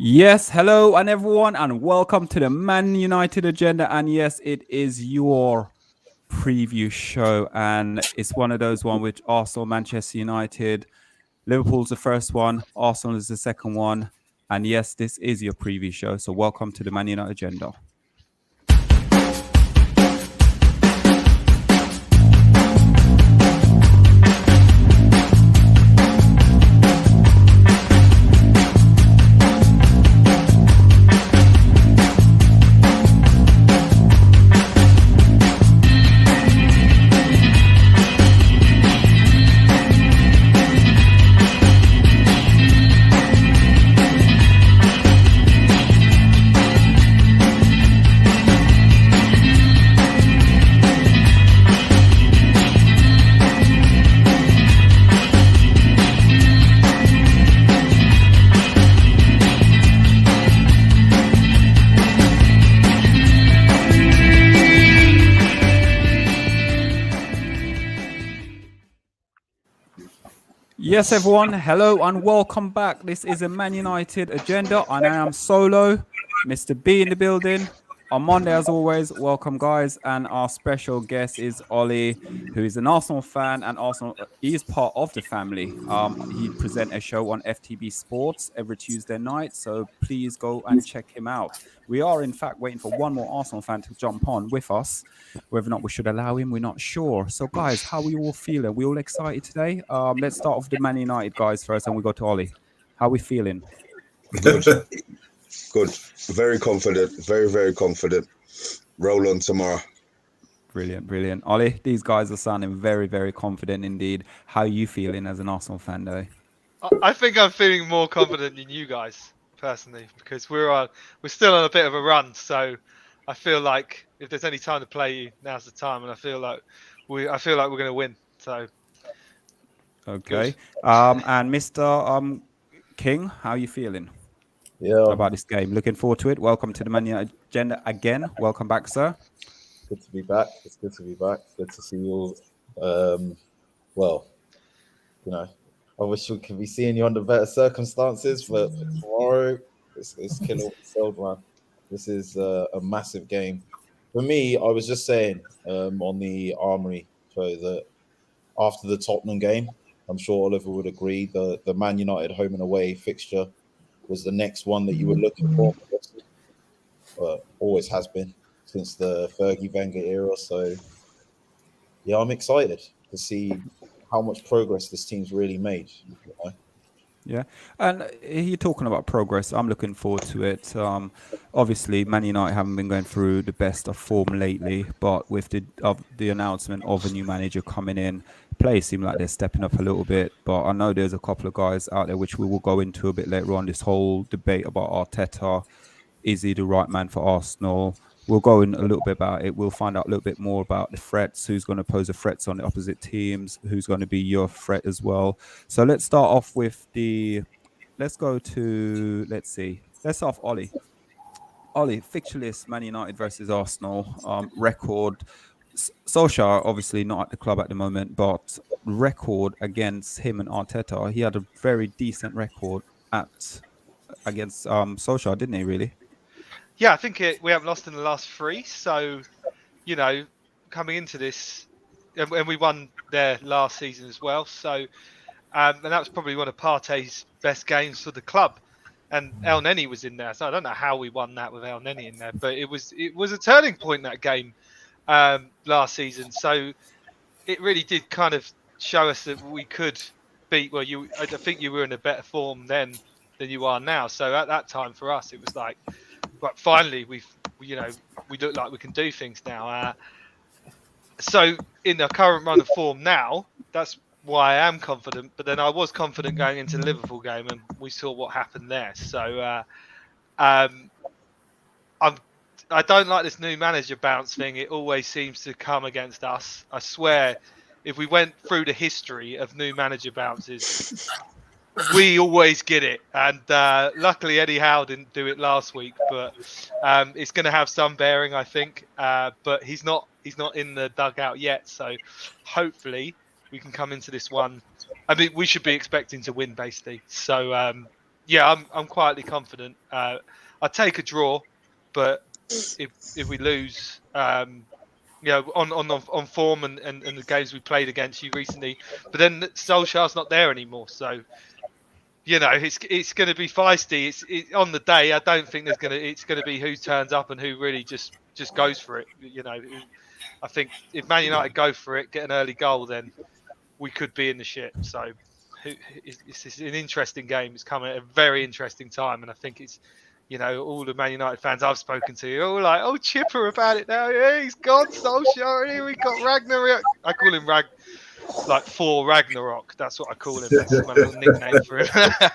Yes, hello and everyone, and welcome to the Man United agenda. And yes, it is your preview show, and it's one of those one which Arsenal, Manchester United, Liverpool's the first one, Arsenal is the second one, and yes, this is your preview show. So welcome to the Man United agenda. Yes, everyone. Hello and welcome back. This is a Man United agenda, and I am Solo, Mr. B in the building. On Monday, as always, welcome, guys. And our special guest is Ollie, who is an Arsenal fan, and Arsenal. He is part of the family. He presents a show on FTB Sports every Tuesday night, so please go and check him out. We are, in fact, waiting for one more Arsenal fan to jump on with us. Whether or not we should allow him, we're not sure. So, guys, how are we all feeling? We all excited today? Let's start off the Man United guys first, and we go to Ollie. How are we feeling? Good. Good. Very confident. Very, very confident. Roll on tomorrow. Brilliant, brilliant. Ollie, these guys are sounding very, very confident indeed. How are you feeling as an Arsenal fan, though? I think I'm feeling more confident than you guys, personally, because we're still on a bit of a run. So I feel like if there's any time to play you, now's the time, and I feel like we're going to win. So okay. And Mr. King, how are you feeling? Yeah, about this game? Looking forward to it. Welcome to the Man United agenda again. Welcome back, sir. good to be back. It's good to be back. Good to see you all. Well, you know, I wish we could be seeing you under better circumstances, but tomorrow it's kill or be sold, man. This is a massive game. For me, I was just saying on the Armory show that after the Tottenham game, I'm sure Oliver would agree, the Man United home and away fixture was the next one that you were looking for, but always has been since the Fergie Wenger era. So, yeah, I'm excited to see how much progress this team's really made. You know? Yeah, and you're talking about progress. I'm looking forward to it. Obviously, Man United haven't been going through the best of form lately, but with the announcement of a new manager coming in, players seem like they're stepping up a little bit. But I know there's a couple of guys out there which we will go into a bit later on. This whole debate about Arteta, is he the right man for Arsenal? We'll go in a little bit about it. We'll find out a little bit more about the threats, who's going to pose the threats on the opposite teams, who's going to be your threat as well. So let's start off with let's start off Ollie. Ollie, fixture list, Man United versus Arsenal, record. Solskjaer, obviously not at the club at the moment, but record against him and Arteta, he had a very decent record against Solskjaer, didn't he, really? yeah, I think we haven't lost in the last 3. So, coming into this, and we won there last season as well. So, and that was probably one of Partey's best games for the club. And El Neni was in there, so I don't know how we won that with El Neni in there, but it was a turning point, that game last season. So it really did kind of show us that we could beat. Well, I think you were in a better form then than you are now. So at that time for us, it was like, but finally we look like we can do things now. So in the current run of form now, that's why I am confident. But then I was confident going into the Liverpool game, and we saw what happened there. So I don't like this new manager bounce thing. It always seems to come against us. I swear, if we went through the history of new manager bounces, we always get it. And luckily Eddie Howe didn't do it last week, but it's going to have some bearing, I think. But he's not in the dugout yet, so hopefully we can come into this one. I mean, we should be expecting to win, basically. So yeah, I'm quietly confident. I take a draw, but if we lose, on form and the games we played against you recently, but then Solskjaer's not there anymore, so it's going to be feisty. It's on the day. I don't think it's going to be who turns up and who really just goes for it. I think if Man United go for it, get an early goal, then we could be in the shit. So it's an interesting game. It's coming at a very interesting time, and I think it's all the Man United fans I've spoken to are all like, "Oh, chipper about it now. Yeah, he's gone, Solskjaer, and here we got Ragnarok." I call him like Thor Ragnarok. That's what I call him. That's my little nickname for him.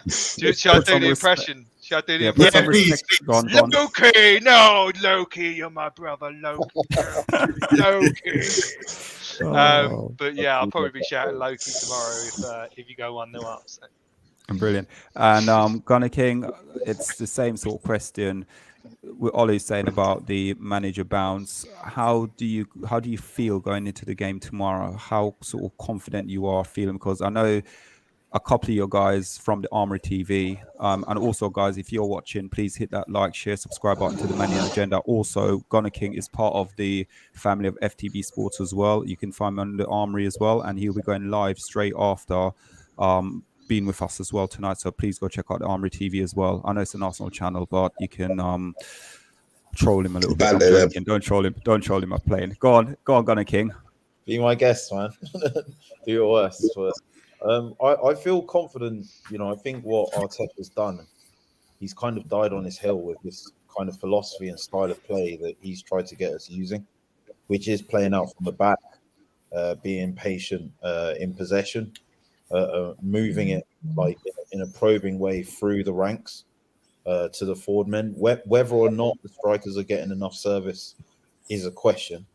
Should I do the impression? Should I do the impression? Put some respect. Go on. Loki, no, Loki, you're my brother, Loki. Loki. But yeah, I'll probably be shouting Loki tomorrow if you go 1-0 up. So. Brilliant. And Gunner King, it's the same sort of question. What Ollie's saying about the manager bounce. How do you feel going into the game tomorrow? How sort of confident you are feeling? Because I know a couple of your guys from the Armory TV, and also guys, if you're watching, please hit that like, share, subscribe button to the Man United Agenda. Also, Gunner King is part of the family of FTB Sports as well. You can find him on the Armory as well, and he'll be going live straight after being with us as well tonight. So please go check out the Armory TV as well. I know it's an Arsenal channel, but you can troll him a little bit. Don't troll him. Don't troll him. I'm playing. Go on, Gunner King. Be my guest, man. Do your worst. But I feel confident. I think what Arteta's done, he's kind of died on his hill with this kind of philosophy and style of play that he's tried to get us using, which is playing out from the back, being patient in possession, moving it like in a probing way through the ranks to the forward men. Whether or not the strikers are getting enough service is a question,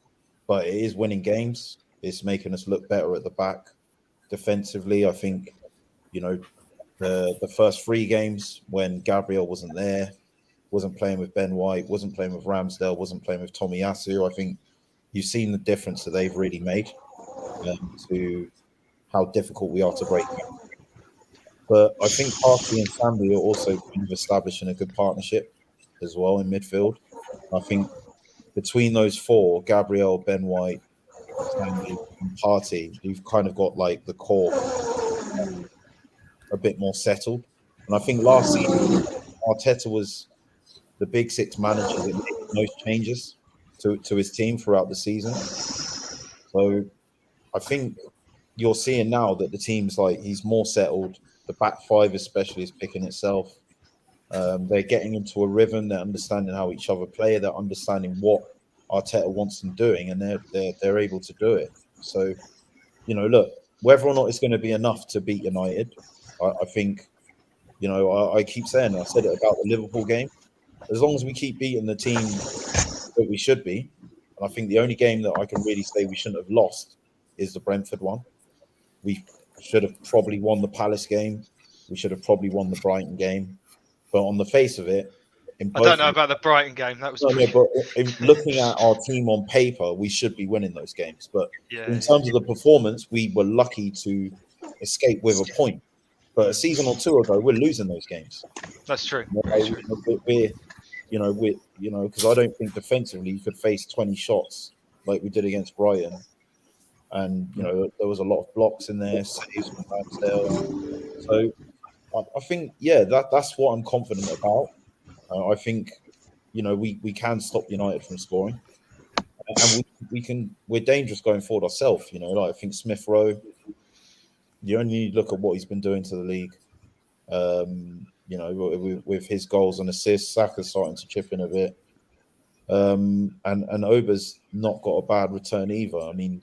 but it is winning games. It's making us look better at the back. Defensively, I think, the first 3 games when Gabriel wasn't there, wasn't playing with Ben White, wasn't playing with Ramsdale, wasn't playing with Tomiyasu, I think you've seen the difference that they've really made to how difficult we are to break down. But I think Parky and Sambi are also kind of establishing a good partnership as well in midfield. I think between those 4, Gabriel, Ben White, Sambi, and Partey, you've kind of got like the core a bit more settled. And I think last season, Arteta was the Big Six manager that made the most changes to his team throughout the season. So I think you're seeing now that the team's like, he's more settled. The back 5 especially is picking itself. They're getting into a rhythm. They're understanding how each other play. They're understanding what Arteta wants them doing, and they're able to do it. So, look, whether or not it's going to be enough to beat United, I think, I keep saying, I said it about the Liverpool game. As long as we keep beating the team that we should be, and I think the only game that I can really say we shouldn't have lost is the Brentford one. We should have probably won the Palace game. We should have probably won the Brighton game. But on the face of it, I don't know about the Brighton game. That was but looking at our team on paper, we should be winning those games. But in terms of the performance, we were lucky to escape with a point. But a season or 2 ago, we're losing those games. That's true. We're because I don't think defensively you could face 20 shots like we did against Brighton. And, there was a lot of blocks in there, saves from Ramsdale. So I think, that's what I'm confident about. I think, we can stop United from scoring. And we're dangerous going forward ourselves. I think Smith Rowe, you only need to look at what he's been doing to the league. With his goals and assists, Saka's starting to chip in a bit. And Ober's not got a bad return either. I mean,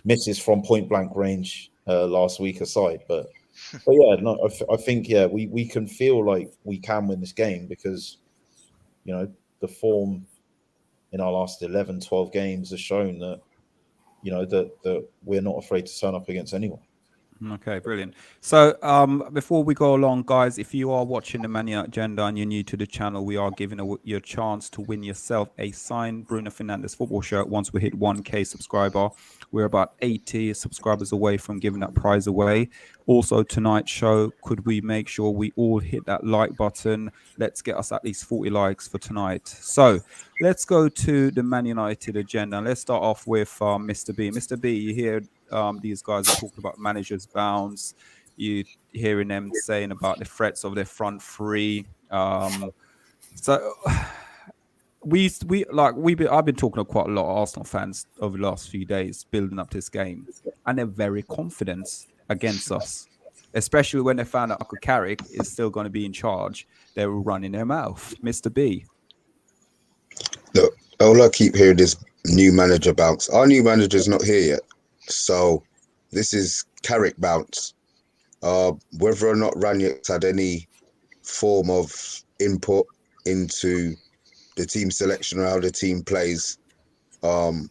misses from point blank range last week aside, but I think we can feel like we can win this game because the form in our last 11, 12 games has shown that that we're not afraid to turn up against anyone. Okay, brilliant. So before we go along, guys, if you are watching the Man United Agenda and you're new to the channel, we are giving you a chance to win yourself a signed Bruno Fernandes football shirt once we hit 1K subscriber We're about 80 subscribers away from giving that prize away. Also, tonight's show, could we make sure we all hit that like button? Let's get us at least 40 likes for tonight. So let's go to the Man United agenda. Let's start off with Mr. B. Mr. B, you hear these guys are talking about managers' bounce. You hearing them saying about the threats of their front three. So I've been talking to quite a lot of Arsenal fans over the last few days building up this game, and they're very confident against us, especially when they found out Uncle Carrick is still going to be in charge. They were running their mouth. Mr. B. Look, all I keep hearing is new manager bounce. Our new manager's not here yet, so this is Carrick bounce. Whether or not Ranieri's had any form of input into the team selection or how the team plays, I'm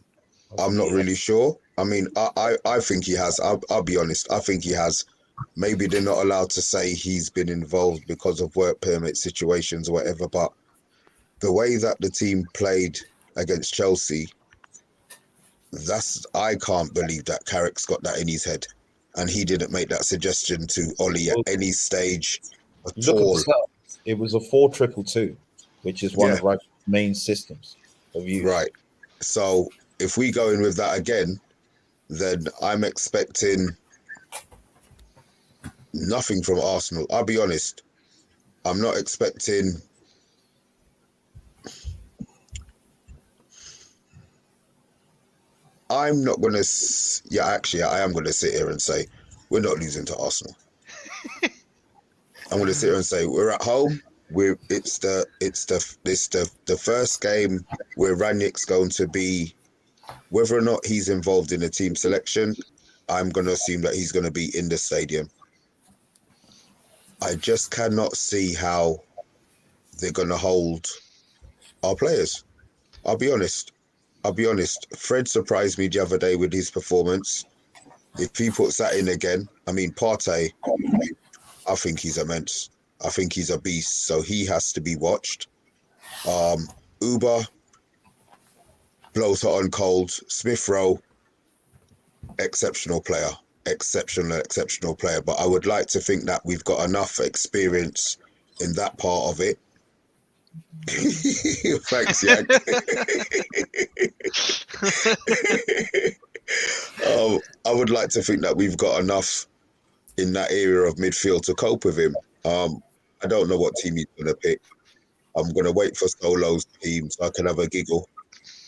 not really sure. I mean, I think he has. I'll be honest. I think he has. Maybe they're not allowed to say he's been involved because of work permit situations or whatever, but the way that the team played against Chelsea, I can't believe that Carrick's got that in his head. And he didn't make that suggestion to Ollie at any stage at all. It was a 4-2-2, which is one of our main systems of use. Right. So if we go in with that again, then I'm expecting nothing from Arsenal. I'll be honest. I'm not expecting... I'm not going to... Yeah, actually, I am going to sit here and say we're not losing to Arsenal. I'm going to sit here and say we're at home. It's the first game where Ranieri's going to be, whether or not he's involved in the team selection, I'm going to assume that he's going to be in the stadium. I just cannot see how they're going to hold our players. I'll be honest. Fred surprised me the other day with his performance. If he puts that in again, I mean, Partey, I think he's immense. I think he's a beast, so he has to be watched. Uber blows hot and cold. Smith Rowe, exceptional player. But I would like to think that we've got enough experience in that part of it. Thanks, Yak. I would like to think that we've got enough in that area of midfield to cope with him. I don't know what team he's going to pick. I'm going to wait for Solo's team so I can have a giggle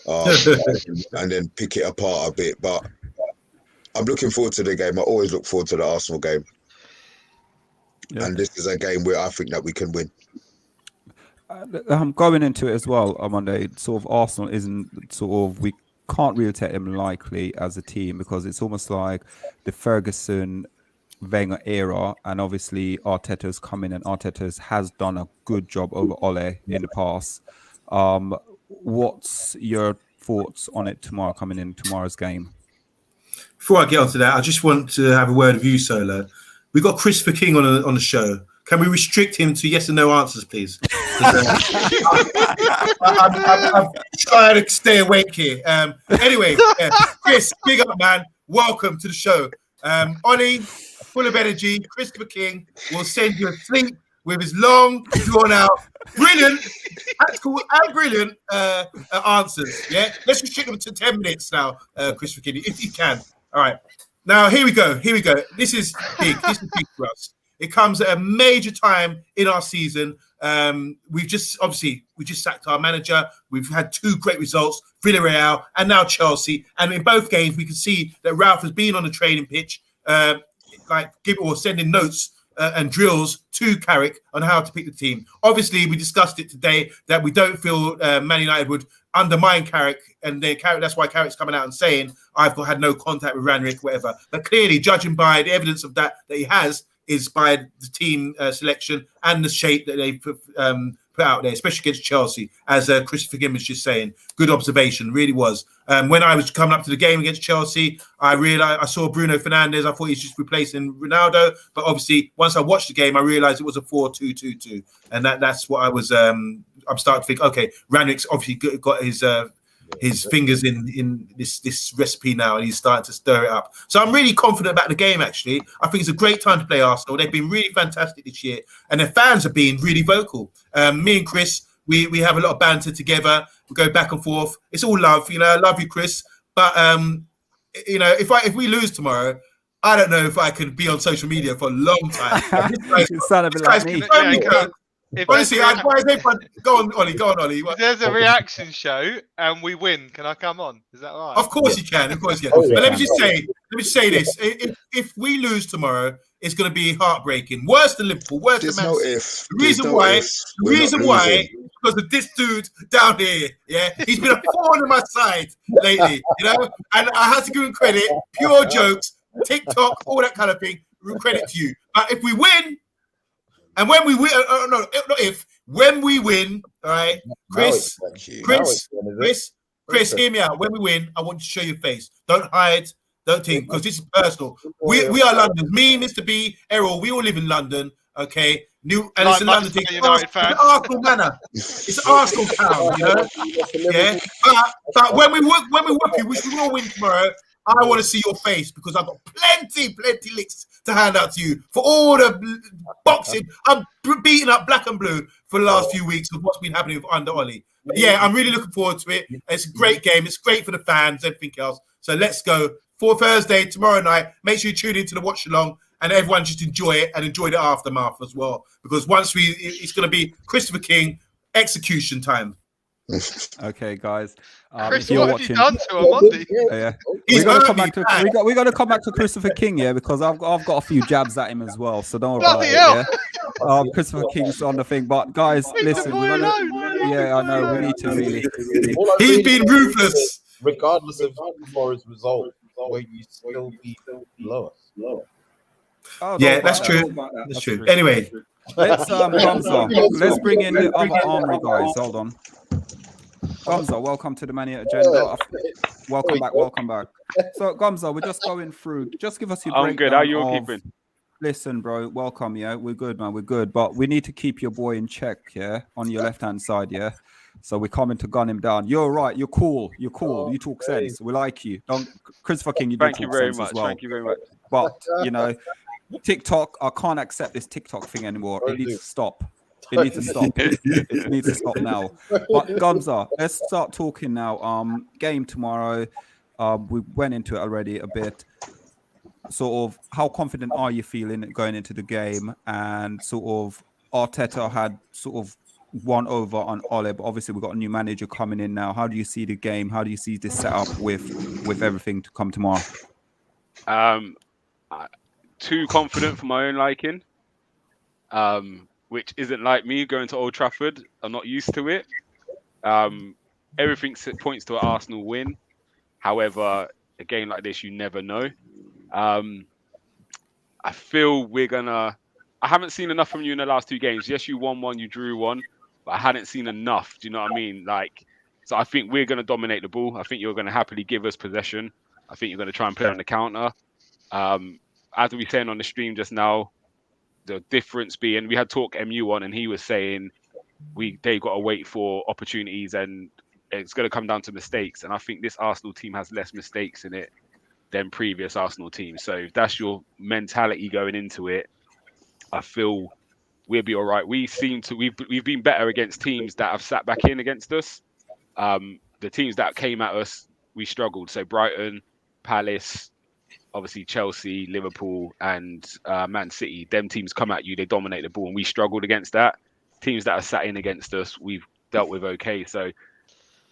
and then pick it apart a bit. But I'm looking forward to the game. I always look forward to the Arsenal game. Yeah. And this is a game where I think that we can win. Going into it as well on Monday, sort of Arsenal isn't we can't really take them lightly as a team because it's almost like the Ferguson Wenger era, and obviously Arteta's come in and Arteta has done a good job over Ole in the past. What's your thoughts on it coming in tomorrow's game? Before I get onto that, I just want to have a word of you, Solo. We got Christopher King on the show. Can we restrict him to yes and no answers, please? I'm trying to stay awake here. Anyway, Chris, big up, man. Welcome to the show. Ollie, full of energy. Christopher King will send you asleep with his long, drawn-out, brilliant, tactical and brilliant answers. Yeah, let's restrict them to 10 minutes now, Christopher King, if you can. All right. Now here we go. This is big. This is big for us. It comes at a major time in our season. We just sacked our manager. We've had 2 great results, Villarreal and now Chelsea. And in both games, we can see that Ralph has been on the training pitch, sending notes and drills to Carrick on how to pick the team. Obviously, we discussed it today that we don't feel Man United would undermine Carrick, and then that's why Carrick's coming out and saying I've had no contact with Ranieri, whatever. But clearly, judging by the evidence of that he has, is by the team selection and the shape that they put out there, especially against Chelsea, as Christopher Gimm was just saying. Good observation, really was. When I was coming up to the game against Chelsea, I realized I saw Bruno Fernandes. I thought he's just replacing Ronaldo, but obviously once I watched the game, I realized it was a 4-2-2-2, and that's what I was. I'm starting to think, okay, Ranieri's obviously got his his fingers in this recipe now, and he's starting to stir it up. So I'm really confident about the game. Actually, I think it's a great time to play Arsenal. They've been really fantastic this year, and their fans are being really vocal. Me and Chris, we have a lot of banter together. We go back and forth. It's all love, I love you, Chris. But if we lose tomorrow, I don't know if I could be on social media for a long time. You sound a bit like me. Honestly, I advise everyone. Go on, Ollie. If there's a reaction show and we win, can I come on? Is that right? Of course you can. But let me just say this: if we lose tomorrow, it's going to be heartbreaking. Worse than Liverpool. Worse than Man City. The reason why is because of this dude down here. Yeah, he's been a thorn in my side lately. And I had to give him credit. Pure jokes, TikTok, all that kind of thing. Credit to you. But if we win. And when we win, when we win, all right, Chris, hear me out. When we win, I want you to show your face. Don't hide, don't think, because this is personal. We are London. Me, Mr. B, Errol, we all live in London, okay? It's a London thing. It's Arsenal manor. It's Arsenal town, Yeah. But when we whoop you, which we will win tomorrow, I want to see your face because I've got plenty licks to hand out to you for all the boxing. I'm beating up black and blue for the last few weeks of what's been happening under Ollie. But yeah, I'm really looking forward to it. It's a great game. It's great for the fans, everything else. So let's go for Thursday, tomorrow night. Make sure you tune into the watch along and everyone just enjoy it and enjoy the aftermath as well. Because it's going to be Christopher King execution time. Okay, guys. Chris, what have you done to OMONDI? Yeah, we got to come back to Christopher King, because I've got a few jabs at him as well. So don't worry about it. Yeah? Christopher King's on the thing, but guys, listen. I know we need to really. He's been ruthless, regardless of tomorrow's result. Will you still be lower? Oh, yeah, that's true. That's true. Anyway, let's let's bring in the other Armory guys. Hold on. GUMSA, welcome to the Mania Agenda. Welcome back. So, GUMSA, we're just going through. Just give us your breakdown. I'm good. How you all keeping? Listen, bro, welcome, yeah. We're good, man. We're good. But we need to keep your boy in check, yeah, on your left-hand side, yeah. So we're coming to gun him down. You're right. You're cool. You talk sense. We like you. Christopher King, Thank you very much. Thank you very much. But, TikTok, I can't accept this TikTok thing anymore. It needs to stop. It needs to stop. It needs to stop now. But GUMSA, let's start talking now. Game tomorrow. We went into it already a bit. Sort of, how confident are you feeling going into the game? And sort of, Arteta had sort of won over on Ole, but obviously we've got a new manager coming in now. How do you see the game? How do you see this set up with everything to come tomorrow? Too confident for my own liking. Which isn't like me going to Old Trafford. I'm not used to it. Everything points to an Arsenal win. However, a game like this, you never know. I feel I haven't seen enough from you in the last two games. Yes, you won one, you drew one, but I hadn't seen enough. Do you know what I mean? So I think we're going to dominate the ball. I think you're going to happily give us possession. I think you're going to try and play on the counter. As we were saying on the stream just now, the difference being, we had Talk MU on, and he was saying they got to wait for opportunities, and it's going to come down to mistakes. And I think this Arsenal team has less mistakes in it than previous Arsenal teams. So if that's your mentality going into it, I feel we'll be all right. We've been better against teams that have sat back in against us. The teams that came at us, we struggled. So Brighton, Palace, obviously Chelsea, Liverpool, and Man City. Them teams come at you, they dominate the ball, and we struggled against that. Teams that are sat in against us, we've dealt with okay. So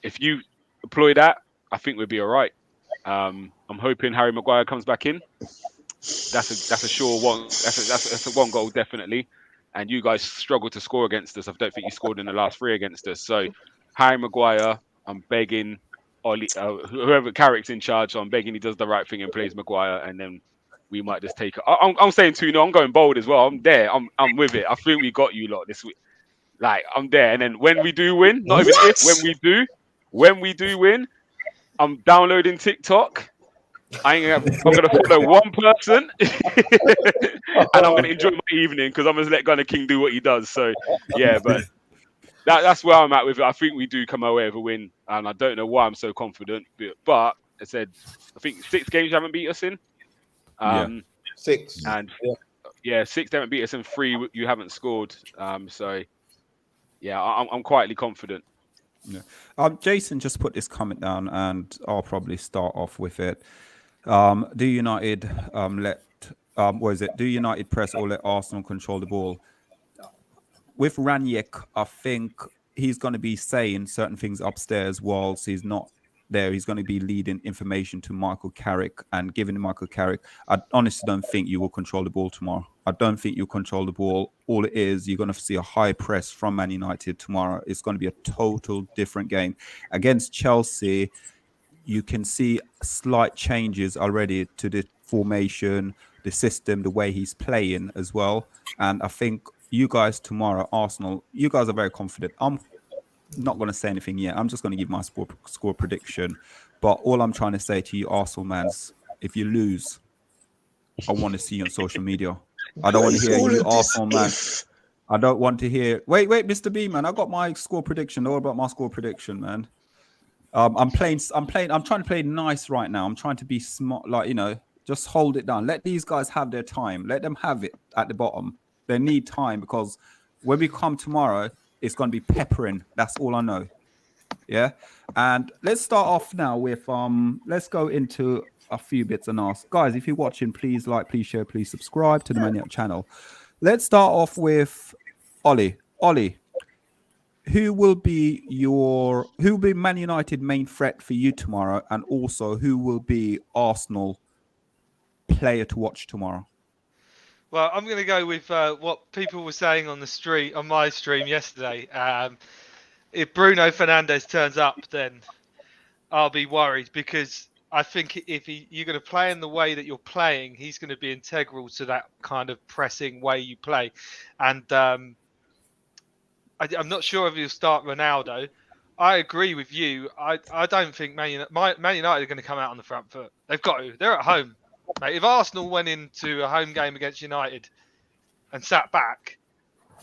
if you employ that, I think we'll be all right. I'm hoping Harry Maguire comes back in. That's a sure one. That's a one goal definitely. And you guys struggled to score against us. I don't think you scored in the last three against us. So Harry Maguire, I'm begging. Ollie, whoever Carrick's in charge, so I'm begging he does the right thing and plays Maguire, and then we might just take it. I'm saying 2-0. I'm going bold as well. I'm there. I'm with it. I think we got you lot this week. I'm there. And then when we do win, not even if, when we do win, I'm downloading TikTok. I'm gonna follow one person, and I'm gonna enjoy my evening because I'm gonna let Gunner King do what he does. So yeah, but that's where I'm at with it. I think we do come away with a win. and I don't know why I'm so confident. But I said, I think 6 games you haven't beat us in. Yeah. 6. And Yeah. yeah, 6 they haven't beat us, and 3 you haven't scored. So yeah, I'm quietly confident. Jason just put this comment down, and I'll probably start off with it. Do United do United press or let Arsenal control the ball? With Ranić, I think he's going to be saying certain things upstairs whilst he's not there. He's going to be leading information to Michael Carrick and giving Michael Carrick. I honestly don't think you will control the ball tomorrow. I don't think you'll control the ball. All it is, you're going to see a high press from Man United tomorrow. It's going to be a total different game. Against Chelsea, you can see slight changes already to the formation, the system, the way he's playing as well. And I think you guys tomorrow, Arsenal, you guys are very confident. I'm not going to say anything yet. I'm just going to give my score prediction. But all I'm trying to say to you, Arsenal mans, if you lose, I want to see you on social media. I don't want to hear you, Arsenal man. I don't want to hear. Wait, Mr. B, man. I got my score prediction. All about my score prediction, man. I'm trying to play nice right now. I'm trying to be smart, just hold it down. Let these guys have their time. Let them have it at the bottom. They need time, because when we come tomorrow, it's going to be peppering. That's all I know. Yeah. And let's start off now with let's go into a few bits and ask. Guys, if you're watching, please like, please share, please subscribe to the Maniac channel. Let's start off with Ollie. Ollie, who will be Man United main threat for you tomorrow, and also who will be Arsenal player to watch tomorrow? Well, I'm going to go with what people were saying on my stream yesterday. If Bruno Fernandes turns up, then I'll be worried, because I think if you're going to play in the way that you're playing, he's going to be integral to that kind of pressing way you play. And I'm not sure if he'll start Ronaldo. I agree with you. I don't think Man United are going to come out on the front foot. They've got to. They're at home. Mate, if Arsenal went into a home game against United and sat back,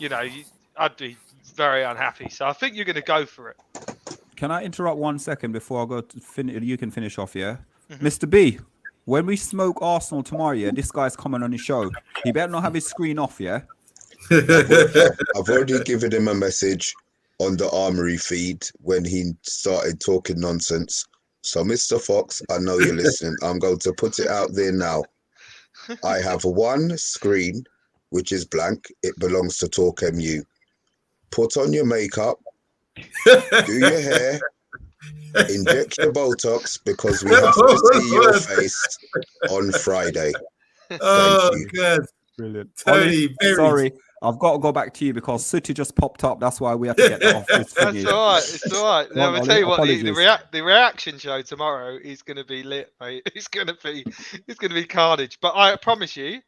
I'd be very unhappy. So I think you're going to go for it. Can I interrupt 1 second before I go to finish? You can finish off, yeah? Mm-hmm. Mr. B, when we smoke Arsenal tomorrow, yeah, this guy's coming on his show. He better not have his screen off, yeah? I've already given him a message on the Armory feed when he started talking nonsense. So, Mr. Fox, I know you're listening. I'm going to put it out there now. I have one screen, which is blank. It belongs to TalkMU. Put on your makeup, do your hair, inject your Botox, because we have to see your face on Friday. Oh, good. Brilliant. Tony, sorry, I've got to go back to you because Sooty just popped up. That's why we have to get that off this thingy. That's all right. It's all right. Now, I'll tell you what, the reaction show tomorrow is going to be lit, mate. It's going to be carnage. But I promise you,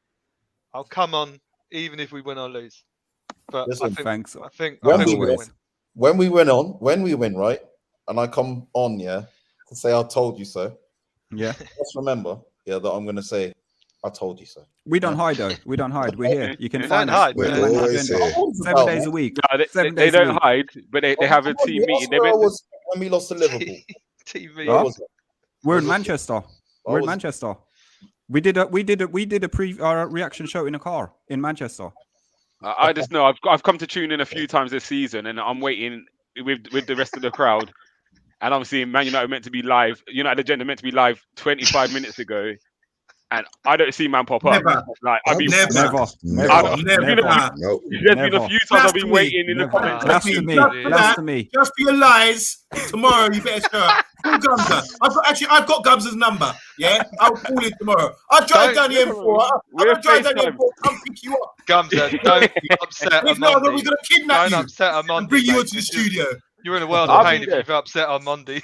I'll come on even if we win or lose. But Listen, thanks. I think when we win, right? And I come on, yeah, to say I told you so. Yeah. Just remember, yeah, that I'm going to say I told you so. We don't hide, though. We don't hide. We're here. You can find us. Hide. We're always here. 7 days a week. No, they don't hide, but they have a team meeting. When we lost to Liverpool. TV. We're in Manchester. We're in Manchester. We did a reaction show in a car in Manchester. I just know I've come to tune in a few times this season, and I'm waiting with the rest of the crowd, and I'm seeing Man United meant to be live. United Agenda meant to be live 25 minutes ago, and I don't see man pop up. Never. Like I've been Never. There's been a few times I've been waiting in the comments. Blasphemy. Just for your lies, tomorrow you better show up. Call Gumsa. I've got Gumsa's number. Yeah, I'll call him tomorrow. I'll drive down here come pick you up. Gumsa, don't be upset. If not, then we're gonna kidnap don't you upset Amondi, and bring you into the studio. You're in a world of pain if you've upset Amondi.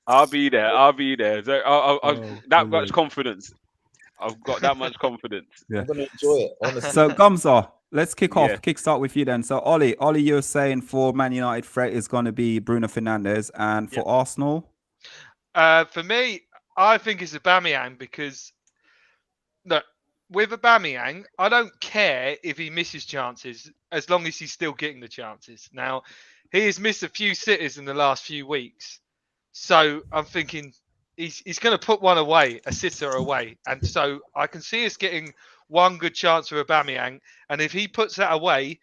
I'll be there. So that much confidence. I've got that much confidence. Yeah. I'm gonna enjoy it, honestly. So Gumsa, let's kick off. Yeah. Kickstart with you then. So Ollie, you're saying for Man United threat is going to be Bruno Fernandes, and for Arsenal, for me, I think it's Aubameyang, because look, with Aubameyang, I don't care if he misses chances as long as he's still getting the chances. Now, he has missed a few sitters in the last few weeks, So I'm thinking he's going to put one away, a sitter away, and so I can see us getting one good chance for Aubameyang, and if he puts that away,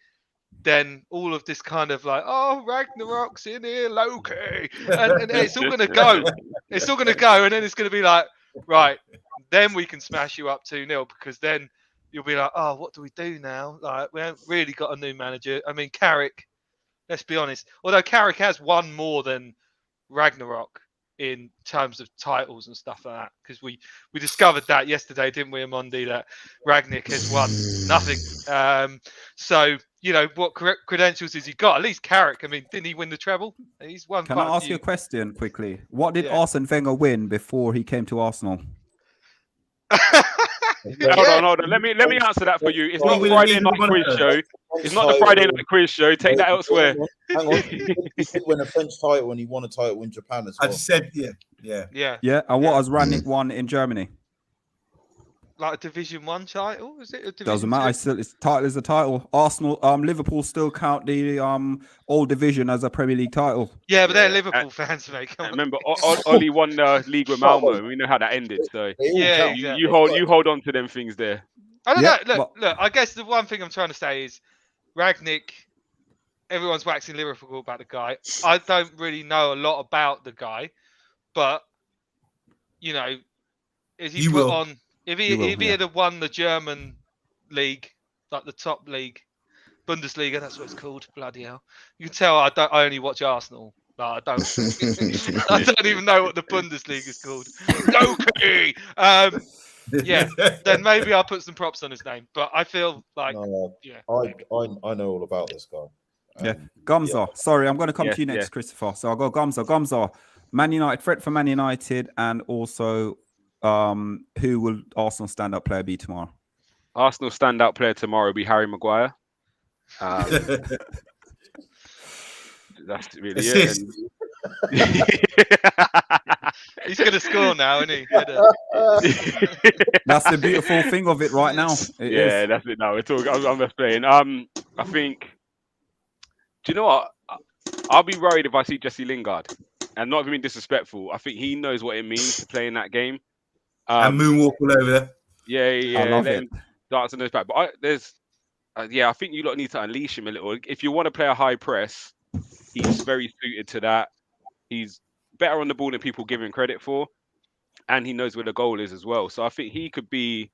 then all of this kind of like, oh, Ragnarok's in here, Loki, and it's all going to go. It's all going to go, and then it's going to be like, right, then we can smash you up 2-0, because then you'll be like, oh, what do we do now? Like, we haven't really got a new manager. I mean, Carrick, let's be honest, although Carrick has won more than Ragnarok in terms of titles and stuff like that, because we discovered that yesterday, didn't we, OMONDI, that Ragnick has won nothing. So what credentials has he got? At least Carrick, I mean, didn't he win the treble? He's won. Can I ask you a question quickly? What did Arsene Wenger win before he came to Arsenal? Hold on. Let me answer that for you. It's not Friday night quiz show. It's not the Friday night quiz show. Take that elsewhere. Hang on. He did win a French title, and he won a title in Japan as well. I just said, yeah. And what has Rangnick won in Germany? Like a Division 1 title? Is it a Division Doesn't matter. It's title is a title. Arsenal, Liverpool still count the old division as a Premier League title. Yeah, but they're Liverpool fans, mate. Remember, Ollie won the league with Malmo. We know how that ended. So yeah, you hold on to them things there. I don't know. Look. I guess the one thing I'm trying to say is Ragnick. Everyone's waxing lyrical about the guy. I don't really know a lot about the guy, but is he put on? If he had won the German league, like the top league, Bundesliga, that's what it's called. Bloody hell! You can tell I only watch Arsenal. I don't. I don't even know what the Bundesliga is called. Loki. Then maybe I'll put some props on his name. But I feel like, I know all about this guy. GUMSA. Sorry, I'm going to come to you next, Christopher. So I'll go GUMSA. GUMSA, Man United, threat for Man United, and also who will Arsenal stand-up player be tomorrow? Arsenal stand-up player tomorrow will be Harry Maguire. That's really it. He's going to score now, isn't he? That's the beautiful thing of it right now. That's it. No, we're talking. I'm just playing. I think. Do you know what? I'll be worried if I see Jesse Lingard, and not even being disrespectful. I think he knows what it means to play in that game. And moonwalk all over there. Yeah. I love it. Dance on those back. But I think you lot need to unleash him a little. If you want to play a high press, he's very suited to that. He's better on the ball than people give him credit for, and he knows where the goal is as well. So I think he could be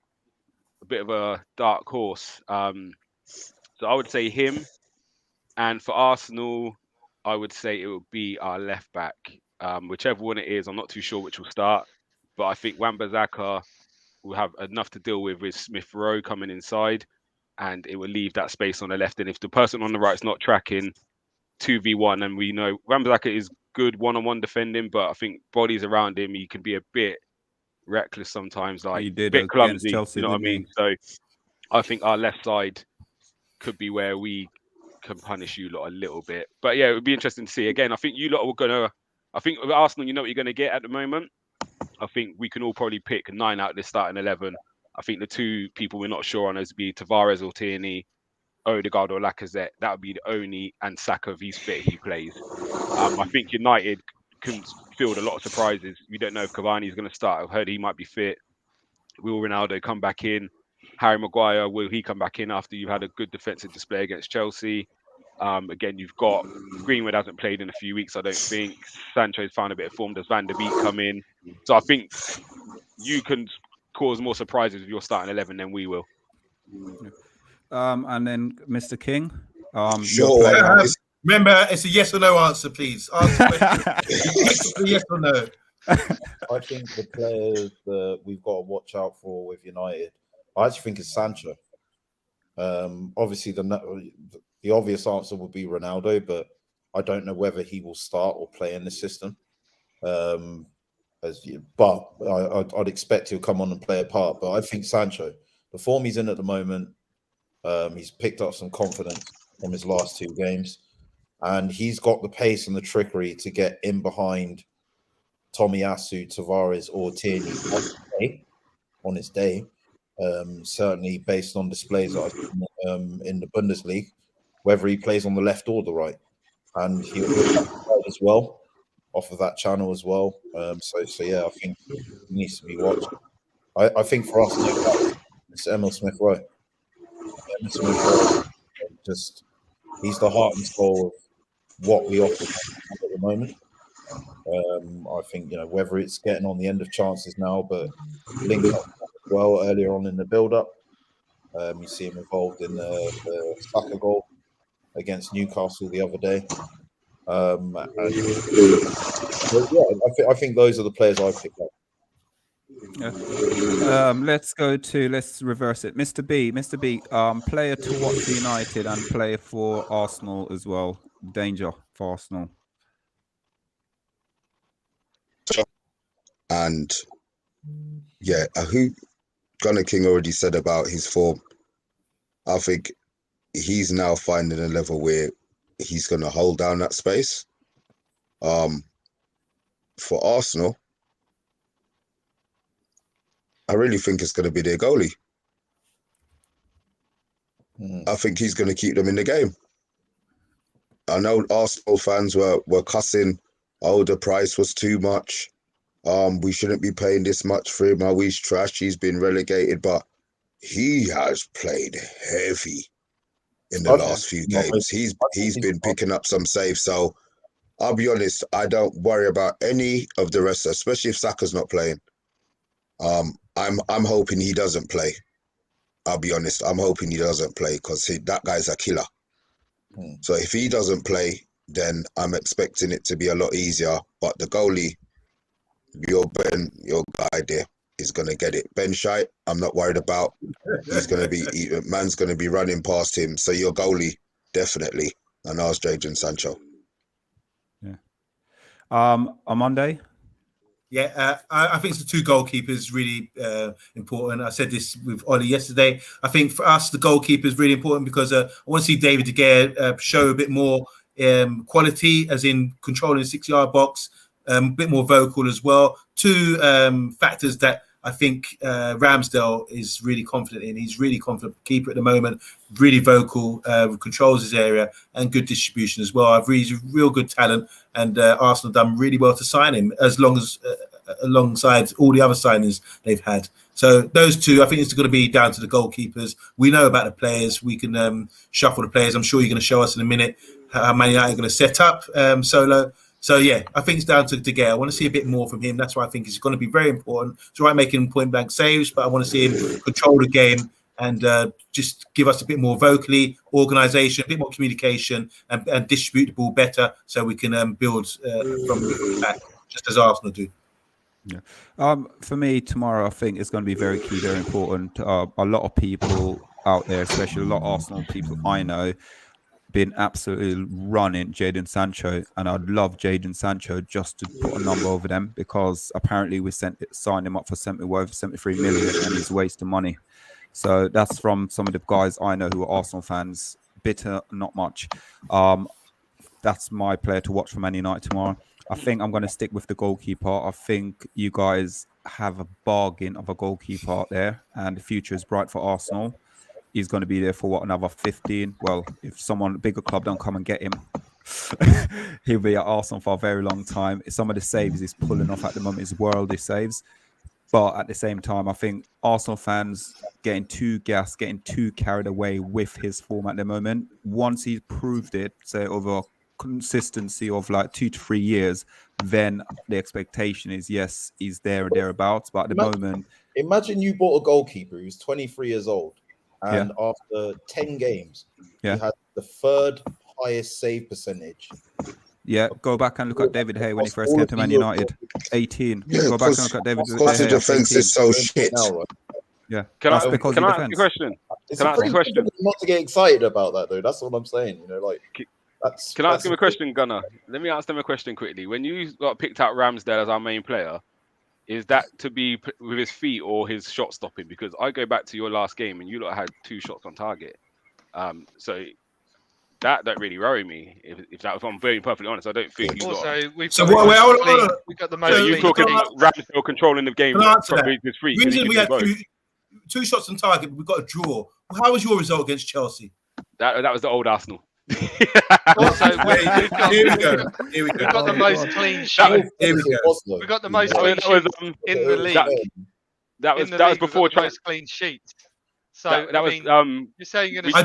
a bit of a dark horse. So I would say him. And for Arsenal, I would say it would be our left back. Whichever one it is, I'm not too sure which will start. But I think Wan-Bissaka will have enough to deal with Smith Rowe coming inside, and it will leave that space on the left. And if the person on the right is not tracking 2v1, and we know Wan-Bissaka is good one-on-one defending, but I think bodies around him, he can be a bit reckless sometimes, like a bit clumsy. Chelsea, you know what I mean? So I think our left side could be where we can punish you lot a little bit. But yeah, it would be interesting to see. Again, I think you lot are I think with Arsenal, you know what you're going to get at the moment. I think we can all probably pick 9 out of this starting 11. I think the 2 people we're not sure on is be Tavares or Tierney, Odegaard or Lacazette. That would be the only, and Saka, if he's fit, he plays. I think United can field a lot of surprises. We don't know if Cavani is going to start. I've heard he might be fit. Will Ronaldo come back in? Harry Maguire, will he come back in after you've had a good defensive display against Chelsea? Again, you've got Greenwood hasn't played in a few weeks, I don't think. Sancho's found a bit of form. Does Van der Beek come in? So I think you can cause more surprises with your starting 11 than we will. And then Mr. King. Sure. Remember, it's a yes or no answer, please. Answer yes or no. I think the players that we've got to watch out for with United, I actually think it's Sancho. Obviously, the obvious answer would be Ronaldo, but I don't know whether he will start or play in the system. But I'd expect he'll come on and play a part. But I think Sancho, the form he's in at the moment, he's picked up some confidence from his last 2 games, and he's got the pace and the trickery to get in behind Tomiyasu, Tavares, or Tierney on his day. Certainly based on displays that I've seen in the Bundesliga, whether he plays on the left or the right, and he'll do that as well. off of that channel as well. So yeah, I think it needs to be watched. I think for us, it's Emil Smith Rowe. Emil Smith Rowe, just he's the heart and soul of what we offer at the moment. I think, you know, whether it's getting on the end of chances now, but linked up well earlier on in the build-up. You see him involved in the Saka goal against Newcastle the other day. I think those are the players I picked up. Yeah. Let's reverse it. Mr. B, player to watch for United and player for Arsenal as well. Danger for Arsenal. And yeah, who Gunnar King already said about his form. I think he's now finding a level where he's going to hold down that space. For Arsenal, I really think it's going to be their goalie. I think he's going to keep them in the game. I know Arsenal fans were cussing, oh, the price was too much. We shouldn't be paying this much for him. Oh, he's trash. He's been relegated, but he has played heavy in the last few games. He's been picking up some saves. So I'll be honest, I don't worry about any of the rest, especially if Saka's not playing. I'm hoping he doesn't play. I'll be honest, I'm hoping he doesn't play because that guy's a killer. So if he doesn't play, then I'm expecting it to be a lot easier. But the goalie, your guy there, is going to get it. Ben Shite, I'm not worried about. Man's going to be running past him. So your goalie, definitely. And ours, Jadon Sancho. Yeah. OMONDI? Yeah, I think it's the two goalkeepers really important. I said this with Ollie yesterday. I think for us, the goalkeeper is really important because I want to see David De Gea show a bit more quality, as in controlling the 6-yard box, a bit more vocal as well. Two factors that I think Ramsdale is really confident in. He's really confident keeper at the moment, really vocal, controls his area, and good distribution as well. He's a real good talent, and Arsenal done really well to sign him, as long as alongside all the other signings they've had. So those two, I think it's going to be down to the goalkeepers. We know about the players. We can shuffle the players. I'm sure you're going to show us in a minute how Man United are going to set up Solo. So, yeah, I think it's down to De Gea. I want to see a bit more from him. That's why I think it's going to be very important. It's all right making point-blank saves, but I want to see him control the game and just give us a bit more vocally, organisation, a bit more communication, and distribute the ball better so we can build from the back, just as Arsenal do. Yeah. For me, tomorrow, I think it's going to be very key, very important. A lot of people out there, especially a lot of Arsenal people I know, been absolutely running Jadon Sancho, and I'd love Jadon Sancho just to put a number over them, because apparently we signed him up for 73 million and he's wasting money. So that's from some of the guys I know who are Arsenal fans. Bitter, not much. That's my player to watch for Man United tomorrow. I think I'm going to stick with the goalkeeper. I think you guys have a bargain of a goalkeeper out there, and the future is bright for Arsenal. He's going to be there for what, another 15? Well, if someone, a bigger club, don't come and get him, he'll be at Arsenal for a very long time. Some of the saves he's pulling off at the moment is worldly saves. But at the same time, I think Arsenal fans getting too gassed, getting too carried away with his form at the moment. Once he's proved it, say over consistency of like 2 to 3 years, then the expectation is, yes, he's there and thereabouts. But at the moment... Imagine you bought a goalkeeper who's 23 years old. And after 10 games, he had the 3rd highest save percentage. Yeah, go back and look at David Hay when he first came to Man United. 18. Yeah, go back and look at David Hay. Because the defense is so shit. Yeah. Can I ask a question? It's a pretty good not to get excited about that, though. That's what I'm saying. You know, like, can I ask him a question, Gunnar? Let me ask them a question quickly. When you got picked out Ramsdale as our main player, is that to be with his feet or his shot stopping? Because I go back to your last game and you lot had 2 shots on target. So that don't really worry me. If I'm being perfectly honest, I don't think you also, got... we've got the most... So you're talking Ramsdale controlling the game with his feet. The reason we had 2 shots on target, but we got a draw. How was your result against Chelsea? That was the old Arsenal. Also, Here we go. Here we we've go. got the Oh, most God. clean Here sheet. we go. We've got the most That clean was, that was, sheets in the league. that In was the that was league, we've before got the most clean sheets. So that I was mean, you're saying you're going to I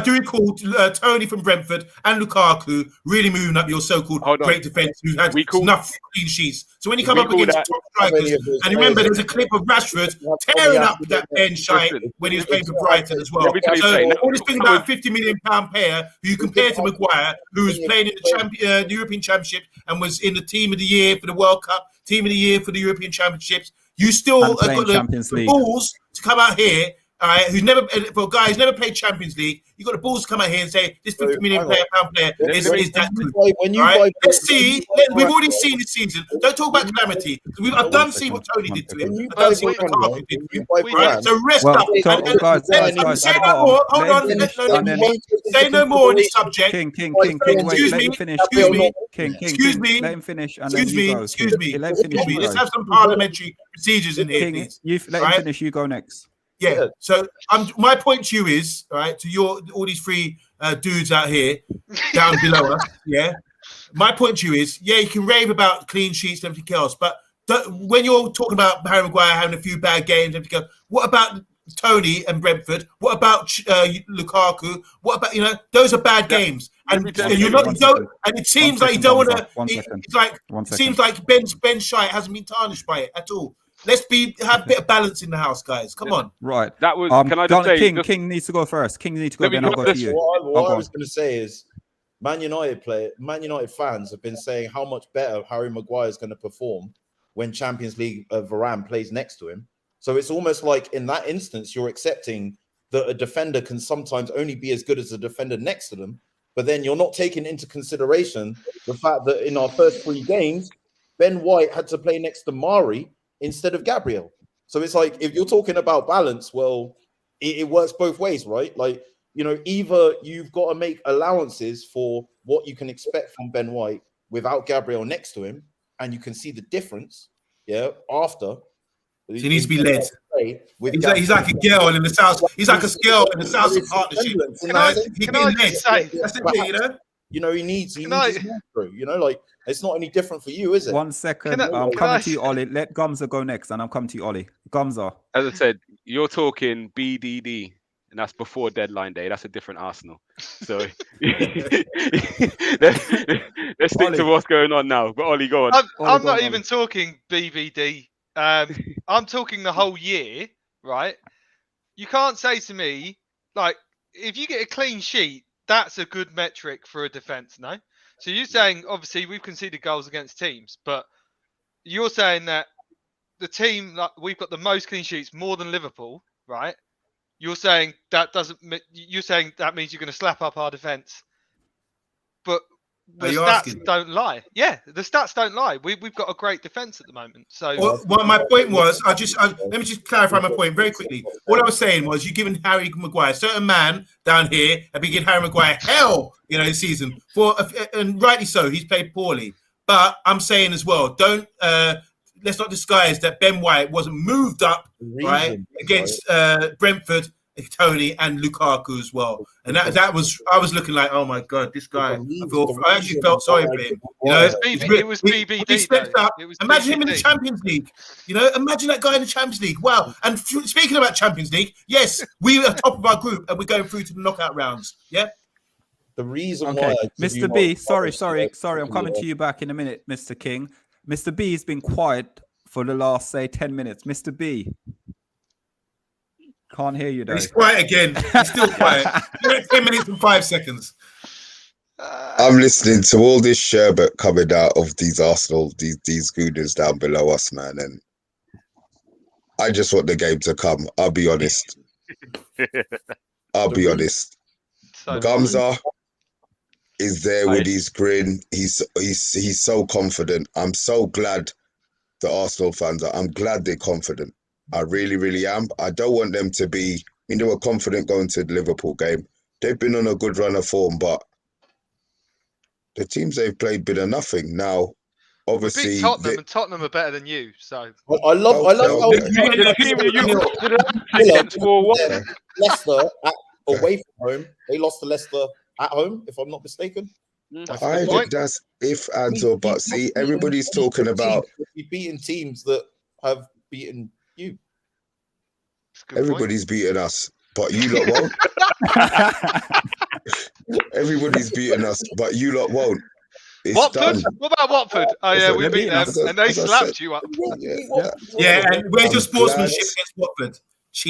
do recall Tony from Brentford and Lukaku really moving up your so-called Hold on. great defence who had We call- enough clean sheets. So when you come we up call against that- top strikers, and remember there's a clip of Rashford tearing up that Ben Shite Listen, when he was playing for Brighton as well. let me tell you So something. all this thing about £50 million player who you compare to Maguire, who was playing in the European Championship and was in the team of the year for the World Cup, team of the year for the European Championships, you still And playing got Champions the League. balls to come out here. All right, who's never for a guy who's never played Champions League, you got the balls to come out here and say this 50 million pound player is that good. All right, let's see. We've already seen this season. Don't talk about calamity. I've done see what Tony did to him. I've done see what Lukaku did to him. Right, so rest Well, up. guys, Say no more. Hold on. Say no more on this subject. King, Excuse wait, let me, him finish. excuse me, Excuse me. Let him finish, and then you go. excuse me. Let him finish. You Let's go. have some parliamentary procedures in here, King, please. you let him finish. You go next. Yeah. So my point to you is, right, to all these three dudes out here down below us, yeah. My point to you is, yeah, you can rave about clean sheets and everything else, but when you're talking about Harry Maguire having a few bad games and everything else, what about Tony and Brentford? What about Lukaku? What about those are bad games, and you're not. You don't, and it seems like you don't want to. It's like seems like Ben Shite hasn't been tarnished by it at all. Let's have a bit of balance in the house, guys. Come on. Right. That was. Can I just say, King needs to go first. King needs to go. Let me Then I'll go go this- to you. What I was going to say is, Man United fans have been saying how much better Harry Maguire is going to perform when Champions League Varane plays next to him. So it's almost like in that instance, you're accepting that a defender can sometimes only be as good as the defender next to them, but then you're not taking into consideration the fact that in our first 3 games, Ben White had to play next to Mari instead of Gabriel. So it's like, if you're talking about balance, well, it works both ways, right? Like, either you've got to make allowances for what you can expect from Ben White without Gabriel next to him, and you can see the difference, after. He needs to be led. He's like a girl in the South. He's like a girl in the South partnership. Can I just say? That's the thing, he needs his move through. Like, it's not any different for you, is it? 1 second. I'm coming to you, Ollie. Let Gumsa go next, and I'm coming to you, Ollie. Gumsa. As I said, you're talking BDD, and that's before deadline day. That's a different Arsenal. So let's stick to what's going on now. But Ollie, go on. I'm not even talking BBD. I'm talking the whole year, right? You can't say to me, like, if you get a clean sheet, that's a good metric for a defence, no? So you're saying, obviously, we've conceded goals against teams, but you're saying that the team, like, we've got the most clean sheets, more than Liverpool, right? You're saying that you're saying that means you're going to slap up our defence, but the stats don't lie. Yeah, the stats don't lie. We've got a great defence at the moment. So, well, my point was, let me just clarify my point very quickly. All I was saying was, you're giving Harry Maguire, a certain man down here, have been giving Harry Maguire hell, this season and rightly so. He's played poorly, but I'm saying as well, let's not disguise that Ben White wasn't moved up against Brentford, Tony and Lukaku as well, and that was, I was looking like, oh my god, this guy. I actually felt sorry for him. it was BBD. He stepped up. Imagine him in the Champions League. Imagine that guy in the Champions League. Wow. And speaking about Champions League, yes, we are top of our group and we're going through to the knockout rounds. Yeah. The reason why, Mr. B, sorry, I'm coming to you back in a minute, Mr. King. Mr. B has been quiet for the last, say, 10 minutes. Mr. B. Can't hear you, though. He's quiet again. He's still quiet. 10 minutes and 5 seconds. I'm listening to all this sherbet coming out of these Arsenal, these gooners down below us, man. And I just want the game to come. I'll be honest. Gumsa is there with his grin. He's so confident. I'm so glad the Arsenal fans are. I'm glad they're confident. I really, really am. I don't want them to be. They were confident going to the Liverpool game. They've been on a good run of form, but the teams they've played been a nothing. Now, obviously, beat Tottenham, and Tottenham are better than you. So I love how against 4-1. Leicester away from home. They lost to Leicester at home, if I'm not mistaken. That's a good point. That's if and or but. See, everybody's talking about. You've beaten teams that have beaten you. That's a good Everybody's beating us, but you lot won't. Everybody's beating us, but you lot won't. It's Watford? done. What about Watford? Oh yeah, we beat them, and they as I slapped said. you up. Yeah, and where's your I'm sportsmanship glad- against Watford?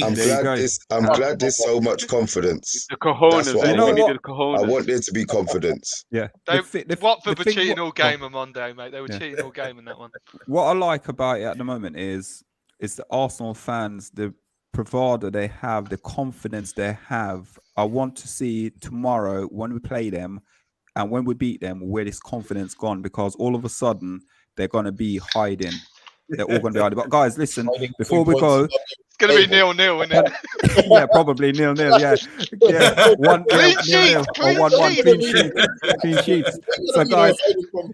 I'm There you glad go. I'm glad there's so much confidence. The cojones. That's what They I want. needed the I cojones. want there to be confidence. Yeah. Watford were thing cheating what- all game on Monday, mate. They were Yeah. cheating all game in that one. What I like about it at the moment is the Arsenal fans, the bravado they have, the confidence they have. I want to see tomorrow when we play them and when we beat them, where this confidence gone, because all of a sudden they're going to be hiding. They're all going to be hiding. But guys, listen, before we go, It's going to be 0-0, isn't it? yeah, probably 0-0. Yeah, yeah, 1-0, Clean 0-0, sheet, or clean 1-1, sheet. clean sheets. So, guys,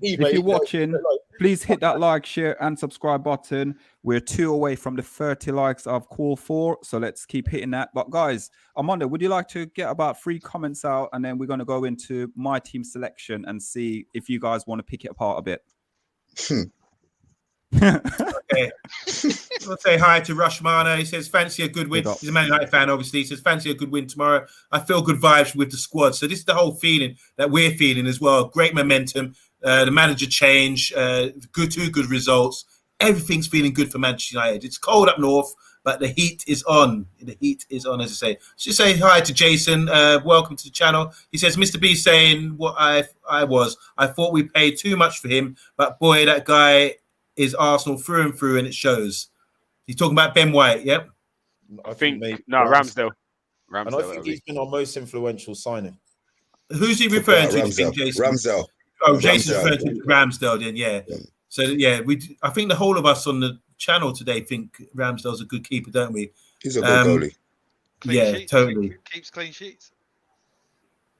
if you're watching, please hit that like, share, and subscribe button. We're 2 away from the 30 likes I've called for, so let's keep hitting that. But guys, Amanda, would you like to get about 3 comments out, and then we're going to go into my team selection and see if you guys want to pick it apart a bit. Okay. I'll say hi to Rushmana. He says, fancy a good win. He's a Man United fan, obviously. He says, fancy a good win tomorrow. I feel good vibes with the squad. So this is the whole feeling that we're feeling as well. Great momentum. The manager change. Two good results. Everything's feeling good for Manchester United. It's cold up north, but the heat is on. The heat is on, as I say. Just say hi to Jason. Welcome to the channel. He says, Mr. B saying what I thought we paid too much for him, but boy, that guy is Arsenal through and through, and it shows. He's talking about Ben White, yep? I think Ramsdale. And I think he's been our most influential signing. Who's he referring to? Ramsdale. Jason? Ramsdale. Oh, Jason's referring to Ramsdale, then, yeah. So, yeah, I think the whole of us on the channel today think Ramsdale's a good keeper, don't we? He's a good goalie. Clean sheets. Totally. Keeps clean sheets.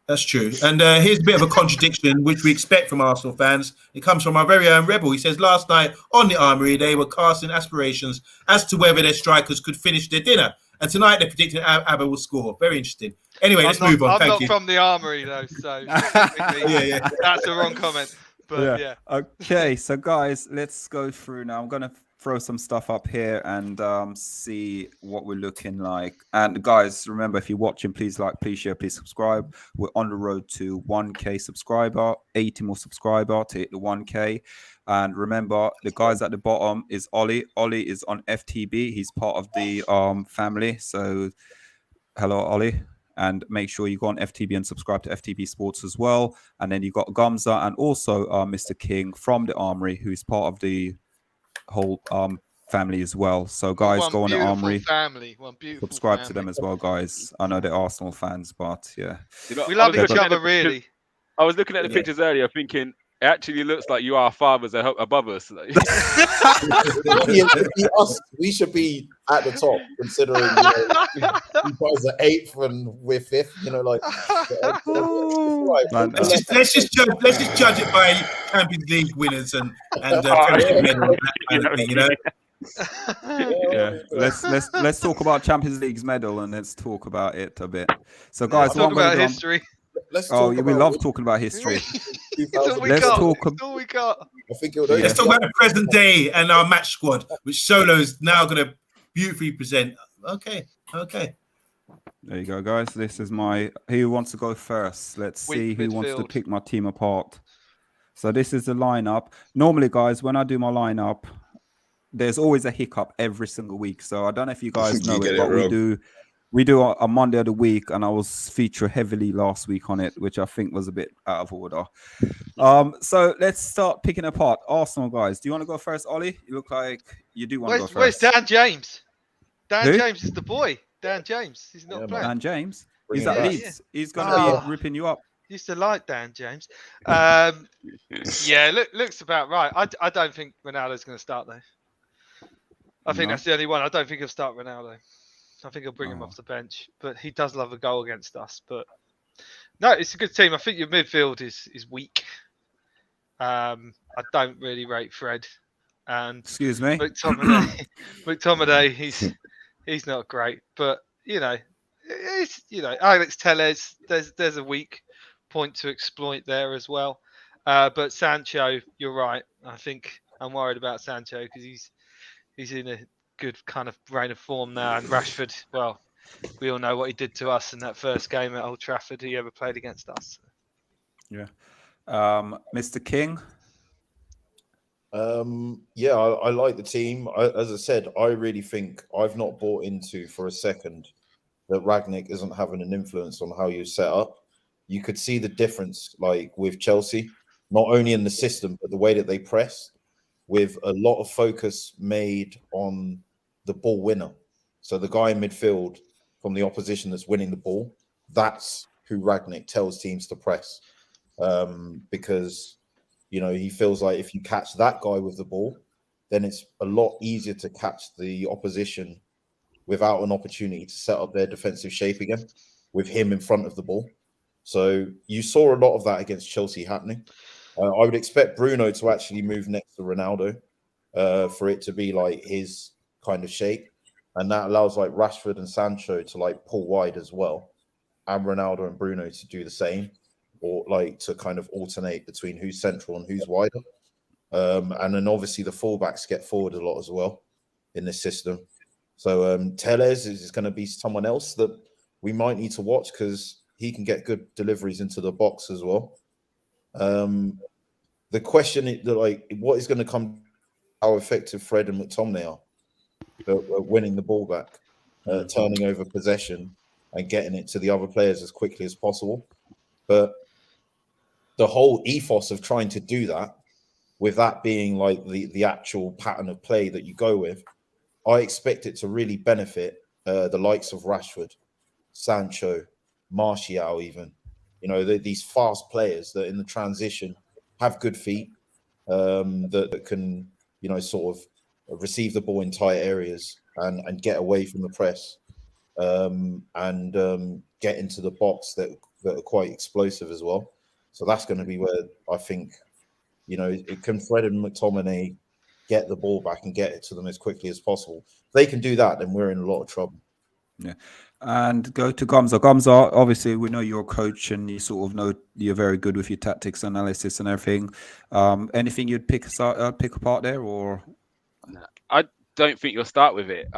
That's true. And here's a bit of a contradiction, which we expect from Arsenal fans. It comes from our very own Rebel. He says, last night on the Armory, they were casting aspirations as to whether their strikers could finish their dinner. And tonight they're predicting Abba will score. Very interesting. Anyway, let's move on. I'm Thank not you. from the Armory, though, so Yeah. that's a wrong comment. But yeah. Okay, so guys, let's go through now. I'm going to throw some stuff up here and see what we're looking like. And guys, remember, if you're watching, please like, please share, please subscribe. We're on the road to 1K subscriber, 80 more subscriber to hit the 1K. And remember, the guys at the bottom is Ollie. Ollie is on FTB. He's part of the family. So hello, Ollie. And make sure you go on FTB and subscribe to FTB Sports as well. And then you got GUMSA and also Mr. King from the Armory, who's part of the whole family as well. So guys, go on the Armory, subscribe to them as well, guys. I know they're Arsenal fans, but yeah, we love each other, really. I was looking at the pictures earlier thinking it actually looks like you are fathers above us. We should be at the top, considering you guys are 8th and we're 5th. You know, like let's just judge it by Champions League winners and medal, you know. Yeah, let's talk about Champions League's medal and let's talk about it a bit. So guys, talk about history. We love talking about history. Let's all we got. I think let's talk about the present day and our match squad, which Solo is now going to beautifully present. Okay. There you go, guys. This is my. Who wants to go first? Let's see who wants to pick my team apart. So this is the lineup. Normally, guys, when I do my lineup, there's always a hiccup every single week. So I don't know if you guys know it, but we do a Monday of the week, and I was featured heavily last week on it, which I think was a bit out of order. So let's start picking apart Arsenal, guys. Do you want to go first, Ollie? You look like you do want to go first. Where's Dan James? James is the boy. Dan James. He's not playing. Dan James. He's at Leeds. He's going to be ripping you up. Used to like Dan James. Yeah, looks about right. I don't think Ronaldo's going to start though. I think that's the only one. I don't think he'll start Ronaldo. I think he'll bring him off the bench, but he does love a goal against us. But no, it's a good team. I think your midfield is weak. I don't really rate Fred. And excuse me, McTominay, he's not great. But Alex Telles, there's a weak point to exploit there as well. But Sancho, you're right. I think I'm worried about Sancho because he's in a good kind of reign of form now. And Rashford, well, we all know what he did to us in that first game at Old Trafford he ever played against us. Yeah. Mr. King? Yeah, I like the team. As I said, I really think I've not bought into for a second that Ragnick isn't having an influence on how you set up. You could see the difference, like with Chelsea, not only in the system, but the way that they press, with a lot of focus made on the ball winner. So the guy in midfield from the opposition that's winning the ball, that's who Ragnick tells teams to press. Because, you know, he feels like if you catch that guy with the ball, then it's a lot easier to catch the opposition without an opportunity to set up their defensive shape again with him in front of the ball. So you saw a lot of that against Chelsea happening. I would expect Bruno to actually move next to Ronaldo for it to be like his kind of shape. And that allows like Rashford and Sancho to like pull wide as well. And Ronaldo and Bruno to do the same, or like to kind of alternate between who's central and who's wider. And then obviously the fullbacks get forward a lot as well in this system. So Tellez is going to be someone else that we might need to watch because he can get good deliveries into the box as well. The question is, like, what is going to come? How effective Fred and McTominay are at winning the ball back, turning over possession, and getting it to the other players as quickly as possible. But the whole ethos of trying to do that, with that being like the actual pattern of play that you go with, I expect it to really benefit the likes of Rashford, Sancho, Martial even. You know, these fast players that in the transition have good feet, that can, you know, sort of receive the ball in tight areas and get away from the press, and get into the box that are quite explosive as well. So that's going to be where I think, you know, it can Fred and McTominay get the ball back and get it to them as quickly as possible. If they can do that, then we're in a lot of trouble. Yeah. And go to GUMSA. GUMSA, obviously, we know you're a coach and you sort of know you're very good with your tactics analysis and everything. Anything you'd pick apart there, or? I don't think you'll start with it.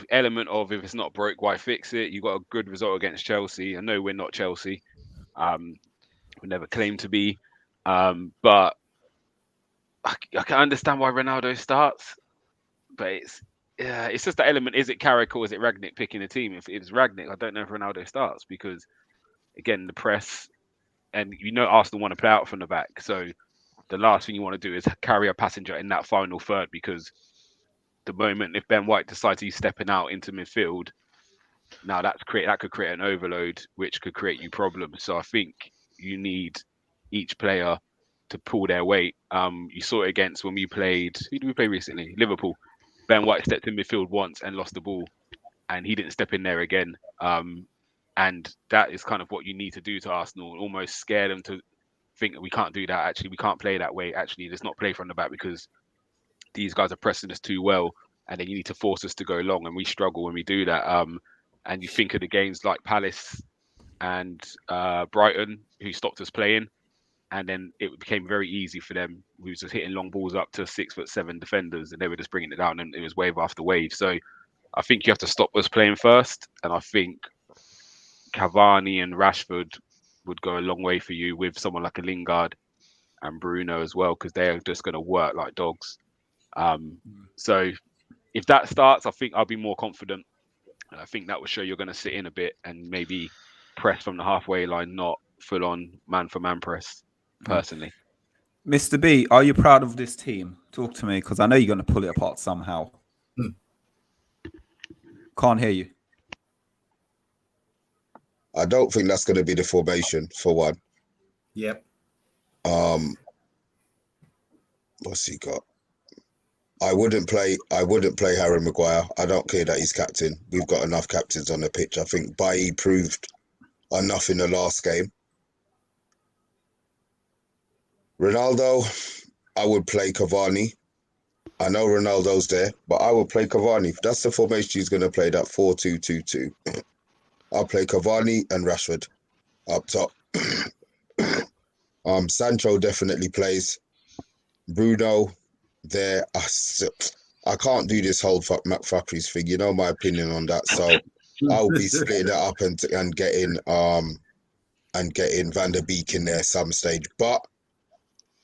Element of if it's not broke, why fix it? You got a good result against Chelsea. I know we're not Chelsea. We never claimed to be. But I can understand why Ronaldo starts. But it's just the element. Is it Carrick or is it Ragnick picking a team? If it's Ragnick, I don't know if Ronaldo starts because, again, the press, and you know Arsenal want to play out from the back. So the last thing you want to do is carry a passenger in that final third, because the moment if Ben White decides he's stepping out into midfield, now that could create an overload, which could create you problems. So I think you need each player to pull their weight. You saw it against when we played. Who did we play recently? Liverpool. Ben White stepped in midfield once and lost the ball, and he didn't step in there again. And that is kind of what you need to do to Arsenal, almost scare them to think that we can't do that. Actually, we can't play that way. Actually, let's not play from the back because these guys are pressing us too well, and then you need to force us to go long, and we struggle when we do that. And you think of the games like Palace and Brighton, who stopped us playing, and then it became very easy for them. We was just hitting long balls up to 6'7" defenders, and they were just bringing it down, and it was wave after wave. So I think you have to stop us playing first, and I think Cavani and Rashford would go a long way for you with someone like a Lingard and Bruno as well, because they're just going to work like dogs. So if that starts, I think I'll be more confident. And I think that will show you're going to sit in a bit and maybe press from the halfway line, not full on man for man press, personally. Mr. B, are you proud of this team? Talk to me, because I know you're going to pull it apart somehow. Can't hear you. I don't think that's going to be the formation for one. Yep. What's he got? I wouldn't play Harry Maguire. I don't care that he's captain. We've got enough captains on the pitch. I think Bailly proved enough in the last game. Ronaldo, I would play Cavani. I know Ronaldo's there, but I would play Cavani. If that's the formation he's going to play, that 4-2-2-2. I'll play Cavani and Rashford. up top. Sancho definitely plays. Bruno there. I can't do this whole McFuckery's thing. You know my opinion on that. So I'll be splitting it up and getting Van der Beek in there some stage. But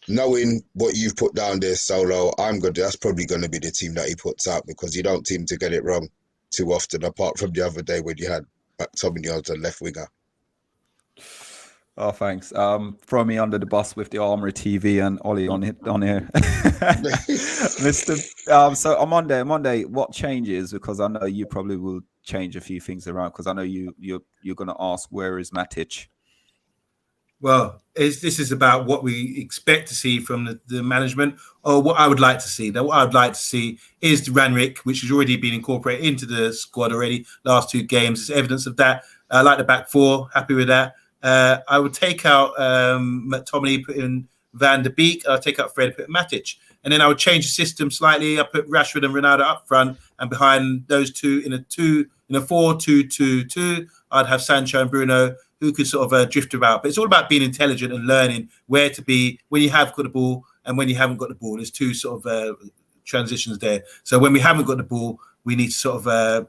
knowing what you've put down there, Solo, that's probably going to be the team that he puts out, because you don't seem to get it wrong too often, apart from the other day when you had McTominay as a left winger. Oh, thanks. Throw me under the bus with the Armory TV and Ollie on here. Mr. So on Monday, what changes? Because I know you probably will change a few things around, because I know you're going to ask, where is Matic? Well, this is about what we expect to see from the management, or what I would like to see. What I would like to see is the Ranrick, which has already been incorporated into the squad already. Last 2 games is evidence of that. I like the back 4. Happy with that. I would take out McTominay, put in Van der Beek. I'll take out Fred, put in Matic. And then I would change the system slightly. I put Rashford and Ronaldo up front, and behind those two in a 4-2-2-2, I'd have Sancho and Bruno, who could sort of drift about. But it's all about being intelligent and learning where to be when you have got the ball and when you haven't got the ball. There's 2 sort of transitions there. So when we haven't got the ball, we need to sort of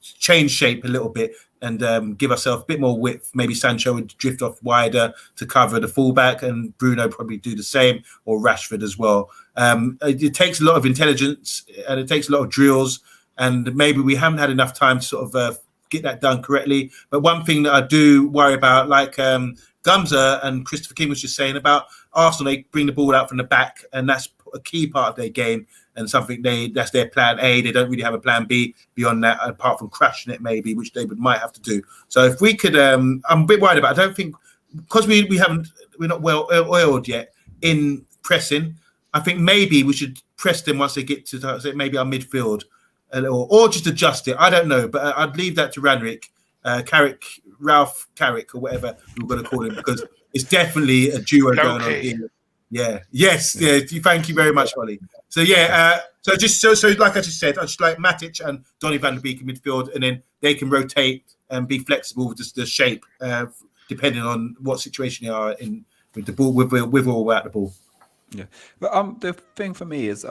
change shape a little bit and give ourselves a bit more width. Maybe Sancho would drift off wider to cover the fullback, and Bruno probably do the same, or Rashford as well. It takes a lot of intelligence and it takes a lot of drills, and maybe we haven't had enough time to sort of get that done correctly. But one thing that I do worry about, like GUMSA and Christopher King was just saying about Arsenal, they bring the ball out from the back, and that's a key part of their game, and something that's their plan A. They don't really have a plan B beyond that, apart from crashing it maybe, which they might have to do. So if we could, I'm a bit worried about. I don't think, because we're not well oiled yet in pressing. I think maybe we should press them once they get to maybe our midfield, or just adjust it. I don't know, but I'd leave that to Ranrick, Ralph Carrick, or whatever we're going to call him, because it's definitely a duo going on here. Yeah. Yes. Yeah. Thank you very much, Ollie. So yeah. So like I just said, I just like Matic and Donny van der Beek in midfield, and then they can rotate and be flexible with the shape, depending on what situation they are in with the ball, with or without the ball. Yeah, but the thing for me is,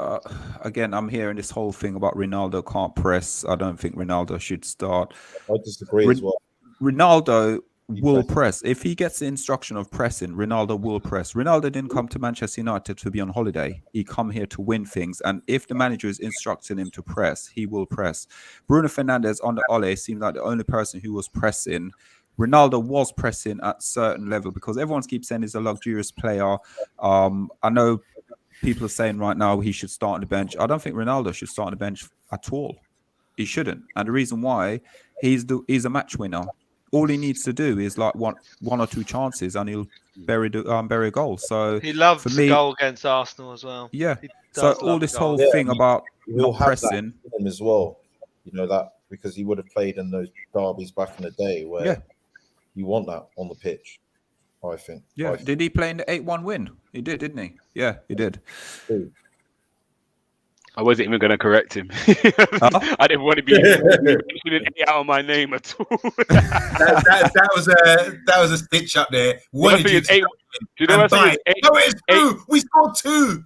again, I'm hearing this whole thing about Ronaldo can't press. I don't think Ronaldo should start. I disagree as well. Ronaldo will press. If he gets the instruction of pressing, Ronaldo will press. Ronaldo didn't come to Manchester United to be on holiday. He come here to win things. And if the manager is instructing him to press, he will press. Bruno Fernandes on the Ole seems like the only person who was pressing. Ronaldo was pressing at certain level, because everyone keeps saying he's a luxurious player. I know people are saying right now he should start on the bench. I don't think Ronaldo should start on the bench at all. He shouldn't. And the reason why, he's a match winner. All he needs to do is like one or 2 chances, and he'll bury a goal. So he loves the goal against Arsenal as well. Yeah. So all this whole thing about not pressing him as well, you know, that because he would have played in those derbies back in the day where you want that on the pitch, I think. Yeah. Did he play in the 8-1 win? He did, didn't he? Yeah, he did. I wasn't even going to correct him. I didn't want to be mentioning any out of my name at all. that was a stitch up there. It's true. We scored 2.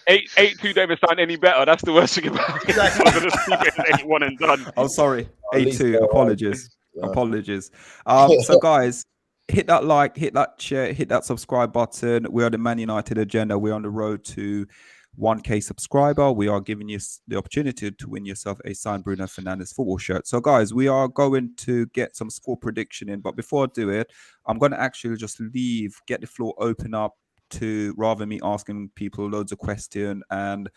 8-2 don't sound any better. That's the worst thing about it. I was going to speak it 8-1 and done. Oh, sorry. 8-2. Apologies. Apologies. So, guys, hit that like, hit that share, hit that subscribe button. We are the Man United Agenda. We're on the road to 1K subscriber. We are giving you the opportunity to win yourself a signed Bruno Fernandes football shirt. So guys, we are going to get some score prediction in, but before I do it, I'm going to actually just get the floor open up to, rather than me asking people loads of questions, and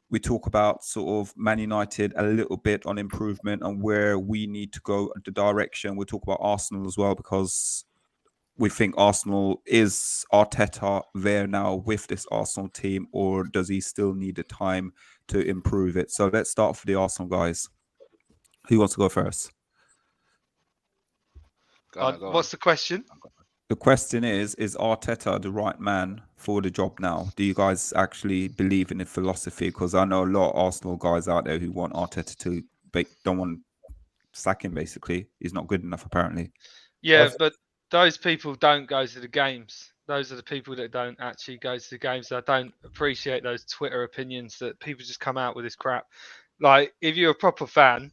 we talk about sort of Man United a little bit on improvement and where we need to go, the direction. We'll talk about Arsenal as well, because we think Arsenal, is Arteta there now with this Arsenal team, or does he still need the time to improve it? So let's start for the Arsenal guys. Who wants to go first? What's the question? The question is Arteta the right man for the job now? Do you guys actually believe in the philosophy? Because I know a lot of Arsenal guys out there who want Arteta to, don't want to sack him, basically. He's not good enough, apparently. Yeah, but those people don't go to the games. Those are the people that don't actually go to the games. I don't appreciate those Twitter opinions that people just come out with this crap. Like, if you're a proper fan,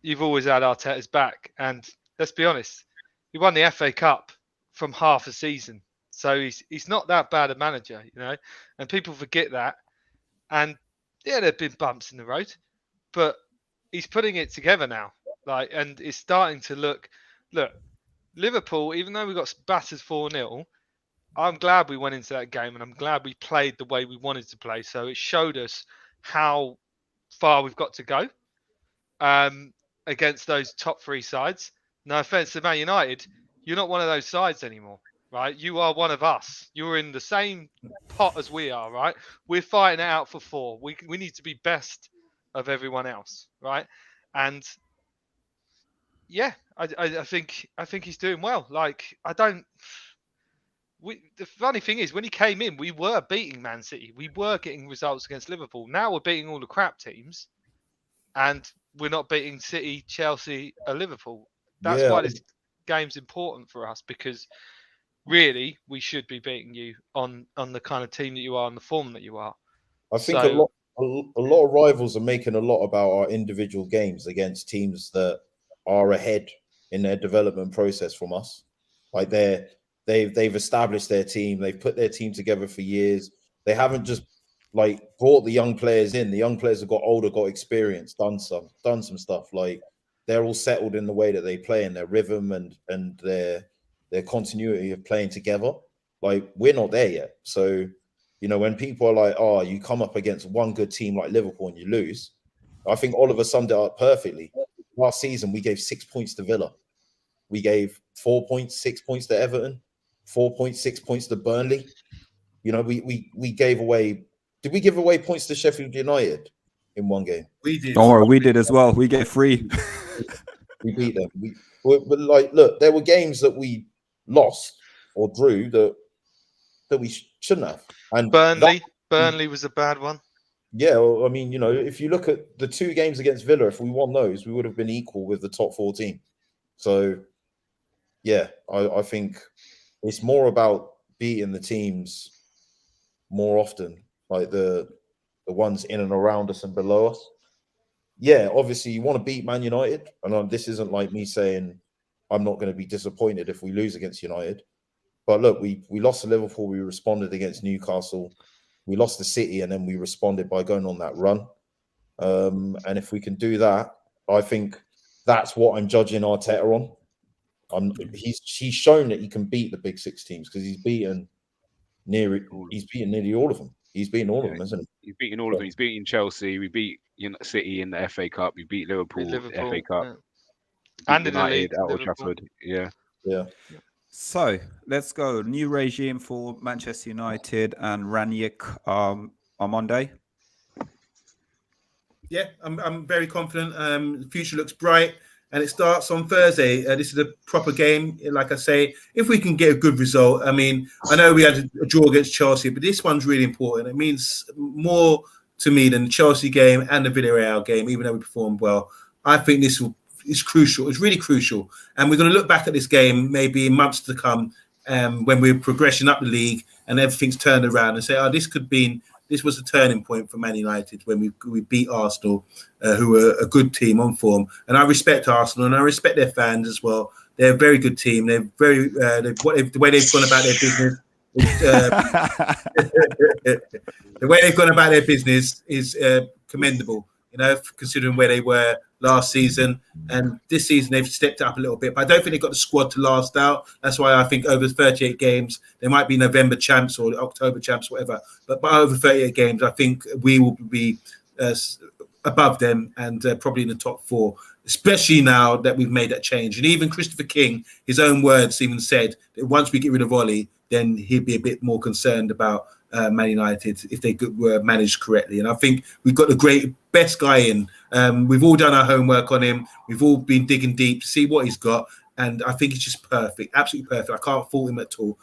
you've always had Arteta's back. And let's be honest, he won the FA Cup from half a season. So he's not that bad a manager, you know, and people forget that. And yeah, there have been bumps in the road, but he's putting it together now. Like, and it's starting to look, Liverpool, even though we got battered 4-0, I'm glad we went into that game and I'm glad we played the way we wanted to play. So it showed us how far we've got to go against those top three sides. No offense to Man United, you're not one of those sides anymore, right? You are one of us. You're in the same pot as we are, right? We're fighting it out for 4. We need to be best of everyone else, right? And yeah, I think he's doing well. Like, the funny thing is, when he came in, we were beating Man City. We were getting results against Liverpool. Now we're beating all the crap teams, and we're not beating City, Chelsea, or Liverpool. That's why this game's important for us, because really we should be beating you on the kind of team that you are and the form that you are. I think a lot of rivals are making a lot about our individual games against teams that are ahead in their development process from us. Like, they've established their team, they've put their team together for years. They haven't just like brought the young players in. The young players have got older, got experience, done some stuff. Like, they're all settled in the way that they play and their rhythm and their continuity of playing together. Like, we're not there yet. So, you know, when people are like, oh, you come up against one good team like Liverpool and you lose, I think Oliver summed it up perfectly. Last season, we gave 6 points to Villa. We gave 4 points, 6 points to Everton, 4.6 points to Burnley. You know, we gave away. Did we give away points to Sheffield United in one game? We did. Don't worry, we did as well. We gave 3. We beat them. But like, look, there were games that we lost or drew that we shouldn't have. And Burnley was a bad one. Yeah, well, I mean, you know, if you look at the 2 games against Villa, if we won those, we would have been equal with the top 4 team. So, yeah, I think it's more about beating the teams more often, like the ones in and around us and below us. Yeah, obviously you want to beat Man United, and this isn't like me saying I'm not going to be disappointed if we lose against United. But look, we lost to Liverpool, we responded against Newcastle, we lost to City, and then we responded by going on that run. And if we can do that, I think that's what I'm judging Arteta on. He's shown that he can beat the big 6 teams, because he's beaten nearly all of them. He's beaten all of them, isn't he? He's beaten all of them. He's beaten Chelsea. We beat City in the FA Cup. We beat Liverpool in the FA Cup. Yeah. And in the league, at Old Trafford. Yeah. So let's go. New regime for Manchester United and Ranić on Monday. Yeah, I'm very confident. The future looks bright, and it starts on Thursday. This is a proper game. Like I say, if we can get a good result, I mean, I know we had a draw against Chelsea, but this one's really important. It means more to me than the Chelsea game and the Villarreal game, even though we performed well. I think this is crucial. It's really crucial. And we're going to look back at this game maybe in months to come, when we're progressing up the league and everything's turned around, and say, oh, this was a turning point for Man United when we beat Arsenal, who are a good team on form. And I respect Arsenal, and I respect their fans as well. They're a very good team. They're very the way they've gone about their business. The way they've gone about their business is commendable. You know, considering where they were last season, and this season they've stepped up a little bit, but I don't think they've got the squad to last out. That's why I think over 38 games, they might be November champs or October champs, whatever. But by over 38 games, I think we will be above them and probably in the top 4, especially now that we've made that change. And even Christopher King, his own words, even said that once we get rid of Ollie, then he'd be a bit more concerned about Man United if they were managed correctly. And I think we've got the best guy in. We've all done our homework on him. We've all been digging deep to see what he's got. And I think it's just perfect, absolutely perfect. I can't fault him at all.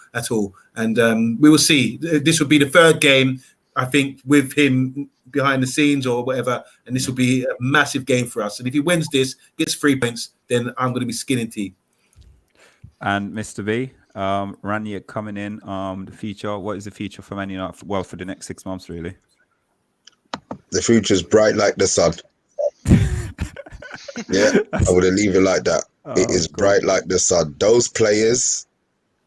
And we will see. This will be the 3rd game, I think, with him behind the scenes or whatever. And this will be a massive game for us. And if he wins this, gets 3 points, then I'm going to be skinning teeth. And Mr. B, Ranier coming in. The future. What is the future for Man United? Well, for the next 6 months, really. The future's bright like the sun. Yeah, I would leave it like that. It is cool. bright like the sun. Those players,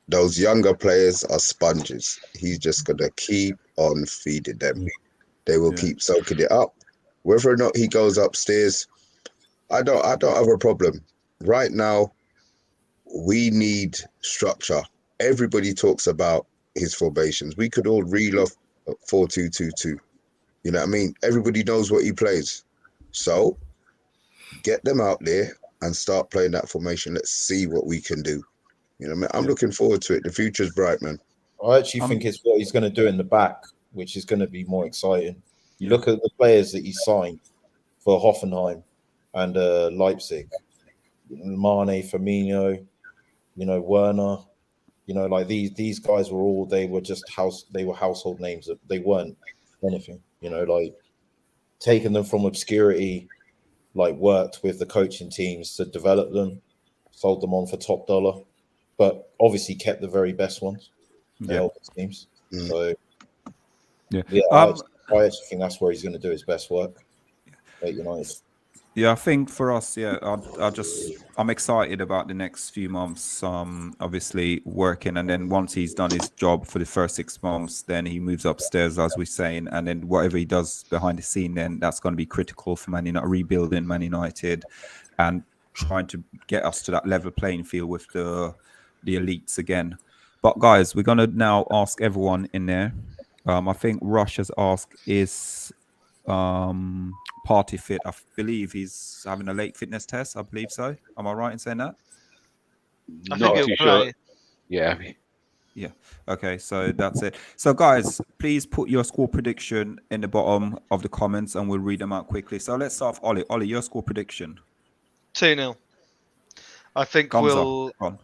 those younger players are sponges. He's just gonna keep on feeding them. They will keep soaking it up. Whether or not he goes upstairs, I don't have a problem. Right now, we need structure. Everybody talks about his formations. We could all reel off 4-2-2-2. You know what I mean? Everybody knows what he plays. So get them out there and start playing that formation. Let's see what we can do. You know what I mean? I'm looking forward to it. The future's bright, man. I actually think it's what he's going to do in the back, which is going to be more exciting. You look at the players that he signed for Hoffenheim and Leipzig, Mane, Firmino, Werner, like these guys were all, they were household names. They weren't anything, like taking them from obscurity, like worked with the coaching teams to develop them, sold them on for top dollar, but obviously kept the very best ones. Teams. So I actually think that's where he's going to do his best work at United. Yeah, I think for us, I'm excited about the next few months. Obviously working, and then once he's done his job for the first 6 months, then he moves upstairs, as we're saying, and then whatever he does behind the scene, then that's going to be critical for Man United, rebuilding Man United, and trying to get us to that level playing field with the elites again. But guys, we're going to now ask everyone in there. I think Rush has asked, is Party fit? I believe he's having a late fitness test. I believe so. Am I right in saying that? Not too sure. Yeah. Okay, so that's it. So guys, please put your score prediction in the bottom of the comments and we'll read them out quickly. So let's start off Ollie. Ollie, your score prediction. 2-0. I think GUMSA, we'll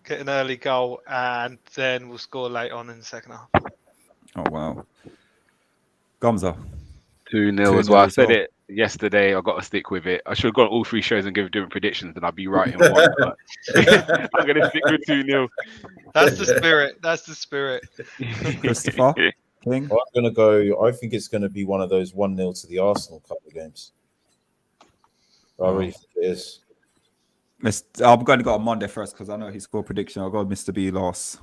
get an early goal and then we'll score late on in the second half. Oh wow. GUMSA. 2-0 as well. I said it yesterday. I've got to stick with it. I should have gone all 3 shows and give different predictions, and I'd be right in one. But I'm going to stick with 2-0. That's the spirit. That's the spirit. Christopher King. I'm going to go. I think it's going to be one of those 1-0 to the Arsenal couple of games. I really think it is. I'm going to go on Monday first because I know his score prediction. I'll go with Mr. B loss.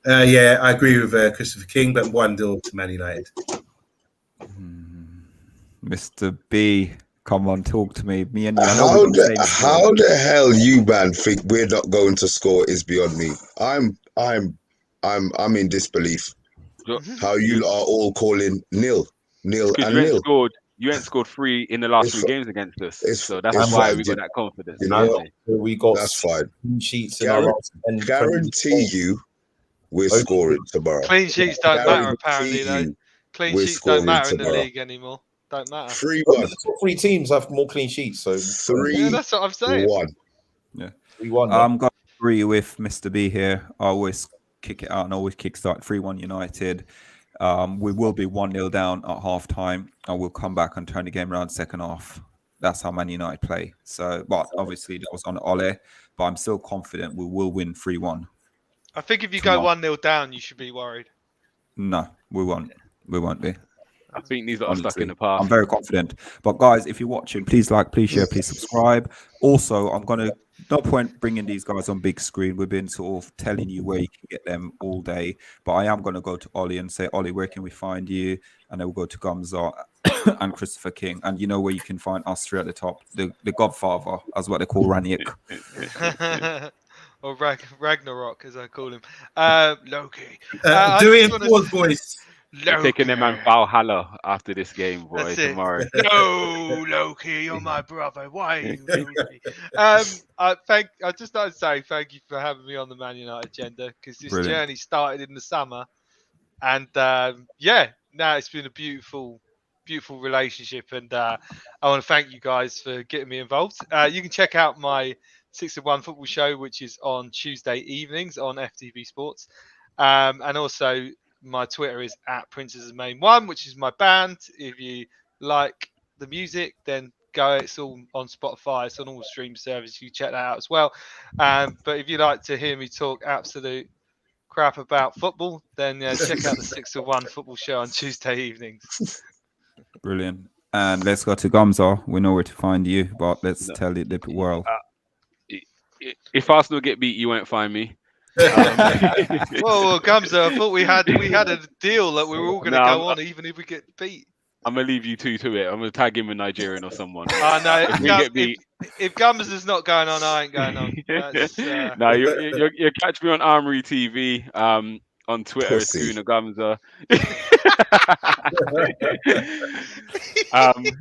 Yeah, I agree with Christopher King, but 1-0 to Man United. Mr. B, come on, talk to me. Me and you. How the hell you man think we're not going to score is beyond me. I'm in disbelief. How you are all calling nil and nil. You ain't scored 3 in the last 3 games against us, so that's why we got that confidence. You know what? We got that's fine. Sheets in our last 10, guarantee you, we're scoring tomorrow. Clean sheets don't matter apparently, though. Clean sheets don't matter in the league anymore. Don't matter. 3-1. The top 3 teams have more clean sheets, so 3. Yeah, that's what I'm saying. 1. Yeah, 3-1. I'm going to agree with Mr. B here. I always kick it out and always kickstart 3-1 United. We will be 1-0 down at half time and we'll come back and turn the game around second half. That's how Man United play. So, but obviously that was on Ole, but I'm still confident we will win 3-1. I think if you go 1-0 down, you should be worried. No, we won't. We won't be. I think these are stuck in the past. I'm very confident. But guys, if you're watching, please like, please share, please subscribe. Also, I'm going to, no point bringing these guys on big screen. We've been sort of telling you where you can get them all day. But I am going to go to Ollie and say, Ollie, where can we find you? And then we'll go to GUMSA and Christopher King. And you know where you can find us 3 at the top. The Godfather, as what they call Ranick. Or Ragnarok, as I call him. Loki. Do it in pause, boys. We're taking them and Valhalla after this game, boy, tomorrow. No, Loki, you're my brother. Why are you Loki? I just like to say thank you for having me on the Man United agenda because this journey started in the summer, and now it's been a beautiful relationship, and I want to thank you guys for getting me involved. You can check out my 6-1 football show, which is on Tuesday evenings on FTV Sports, and also my Twitter is @PrincessMain1, which is my band. If you like the music, then go. It's all on Spotify. It's on all stream services. You check that out as well. But if you'd like to hear me talk absolute crap about football, then check out the 6 to 1 football show on Tuesday evenings. Brilliant. And let's go to Gumsa. We know where to find you, but let's tell the world. If Arsenal get beat, you won't find me. Whoa, Gumsa, I thought we had a deal that we were all going to go on, even if we get beat. I'm gonna leave you two to it. I'm gonna tag him with Nigerian or someone. Oh no! If we get beat, if Gumsa's not going on, I ain't going on. That's, no, you catch me on Armory TV. On Twitter, it's Guna Gumsa.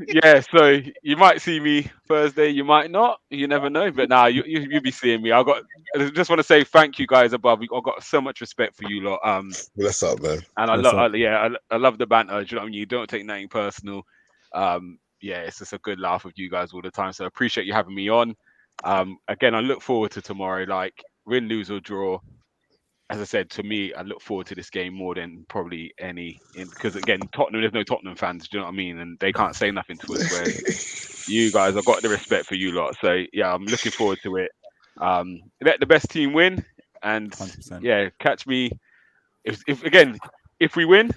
Yeah, so you might see me Thursday, you might not. You never know. But now you'll be seeing me. I just want to say thank you guys above. I've got so much respect for you lot. What's up, man? And I love the banter. Do you know what I mean? You don't take nothing personal. Yeah, it's just a good laugh with you guys all the time. So I appreciate you having me on. Again, I look forward to tomorrow. Like win, lose or draw. As I said, to me, I look forward to this game more than probably any, because again, Tottenham, there's no Tottenham fans, do you know what I mean? And they can't say nothing to us. Where you guys, I've got the respect for you lot. So yeah, I'm looking forward to it. Let the best team win, and 100%. Yeah, catch me. If we win,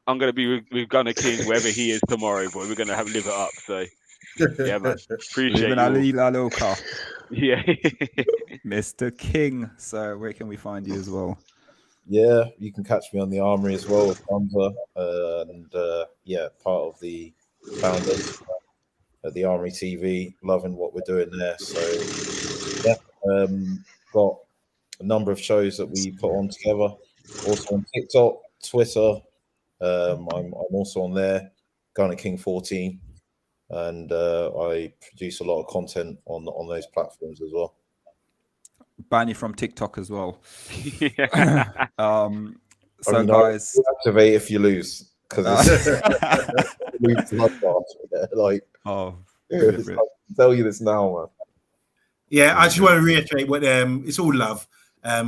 I'm gonna be with Gunner King, wherever he is tomorrow. But we're gonna live it up. So yeah, man, appreciate you. Yeah. Mr. King. So where can we find you as well? Yeah, you can catch me on the Armory as well with Gumsa, and part of the founders at the Armory TV. Loving what we're doing there. So yeah, got a number of shows that we put on together. Also on TikTok, Twitter. I'm also on there, Gunner King 14. And I produce a lot of content on those platforms as well. Ban you from TikTok as well. So guys, activate if you lose, because it's like tell you this now, man. Yeah, I just want to reiterate what it's all love. No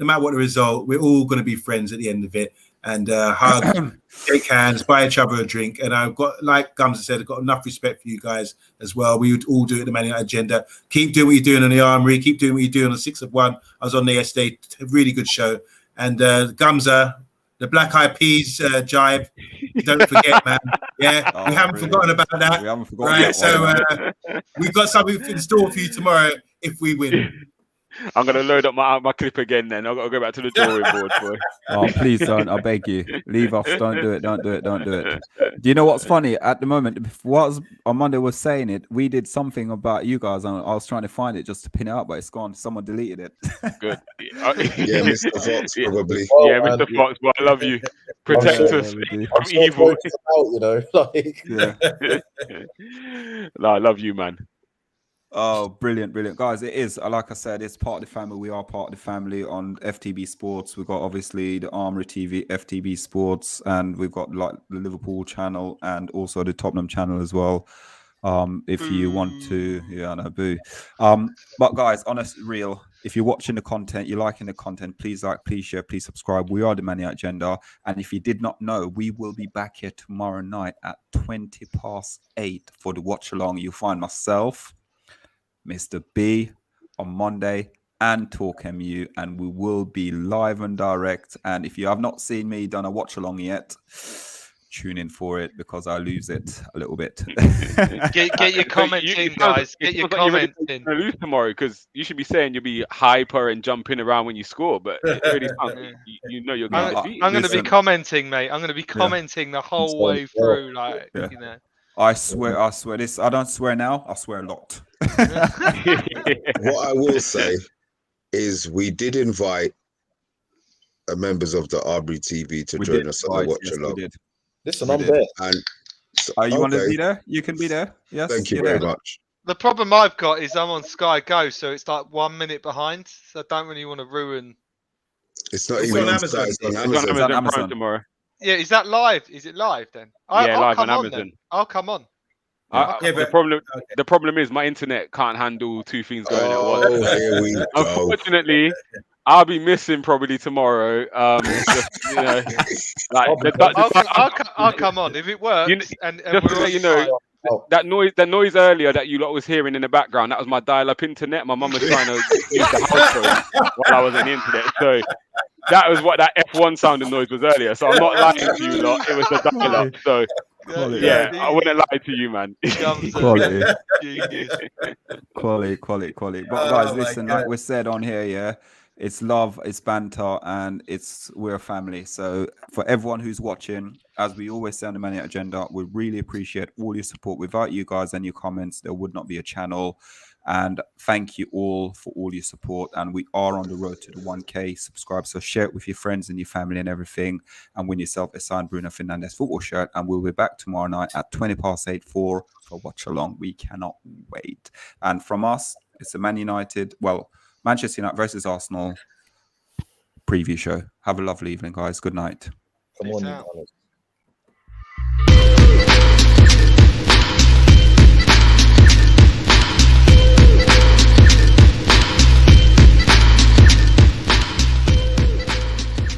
matter what the result, we're all going to be friends at the end of it, and hug, shake hands, buy each other a drink. And I've got, like Gumsa said, I've got enough respect for you guys as well. We would all do it at the Man United Agenda. Keep doing what you're doing on the Armory. Keep doing what you're doing on the 6 of 1. I was on there yesterday. A really good show. And Gumsa, the Black Eyed Peas jive. Don't forget, man. Yeah, we haven't forgotten about that. We haven't forgotten. Right, so we've got something in store for you tomorrow if we win. I'm gonna load up my clip again. Then I've got to go back to the drawing board, boy. Oh, please don't! I beg you, leave off. Don't do it. Don't do it. Don't do it. Do you know what's funny at the moment? What Monday was saying it. We did something about you guys, and I was trying to find it just to pin it up, but it's gone. Someone deleted it. Good. Yeah, Mr. Fox probably. Yeah, Mr. Fox. Well, I love you. Protect us from evil. You know, like. Yeah. No, I love you, man. Oh, brilliant, brilliant. Guys, it is, like I said, it's part of the family. We are part of the family on FTB Sports. We've got obviously the Armory TV, FTB Sports, and we've got like the Liverpool channel and also the Tottenham channel as well. If you want to, boo. But guys, honest, real, if you're watching the content, you're liking the content, please like, please share, please subscribe. We are the Man United Agenda. And if you did not know, we will be back here tomorrow night at 8:20 for the watch along. You'll find myself, Mr. B, on Monday, and TalkMU, and we will be live and direct. And if you have not seen me done a watch along yet, tune in for it, because I lose it a little bit. Get your comments in, guys. Get your comments in. Lose tomorrow, because you should be saying you'll be hyper and jumping around when you score, but it really sounds, you know you're going to beat. I'm going to be commenting, mate. I'm going to be commenting the whole way through, like you know. I swear this. I don't swear now. I swear a lot. What I will say is we did invite members of the Armory TV to join us on the watch along. Listen, I'm there. And you want to be there? You can be there. Yes. Thank you very much. The problem I've got is I'm on Sky Go, so it's like 1 minute behind. So I don't really want to ruin. It's not even on Amazon. It's on Amazon. It's on Amazon tomorrow. Yeah, is that live? Is it live then? Yeah, live on Amazon. I'll come on. The problem is my internet can't handle two things going at once. Here we go. Unfortunately, I'll be missing probably tomorrow. Just, I'll come on if it works. just to let you know, that noise earlier that you lot was hearing in the background, that was my dial-up internet. My mum was trying to use the house phone while I was on the internet. So that was what that F1 sound and noise was earlier. So I'm not lying to you lot. It was the dial-up. So yeah, I wouldn't lie to you, man. Quality. Genius. Quality. But guys, listen, like we said on here, yeah, it's love, it's banter, and we're a family. So for everyone who's watching, as we always say on the Man United Agenda, we really appreciate all your support. Without you guys and your comments, there would not be a channel. And thank you all for all your support. And we are on the road to the 1K subscribe. So share it with your friends and your family and everything. And win yourself a signed Bruno Fernandes football shirt. And we'll be back tomorrow night at 8:20 for watch along. We cannot wait. And from us, it's a Manchester United versus Arsenal preview show. Have a lovely evening, guys. Good night. Come on,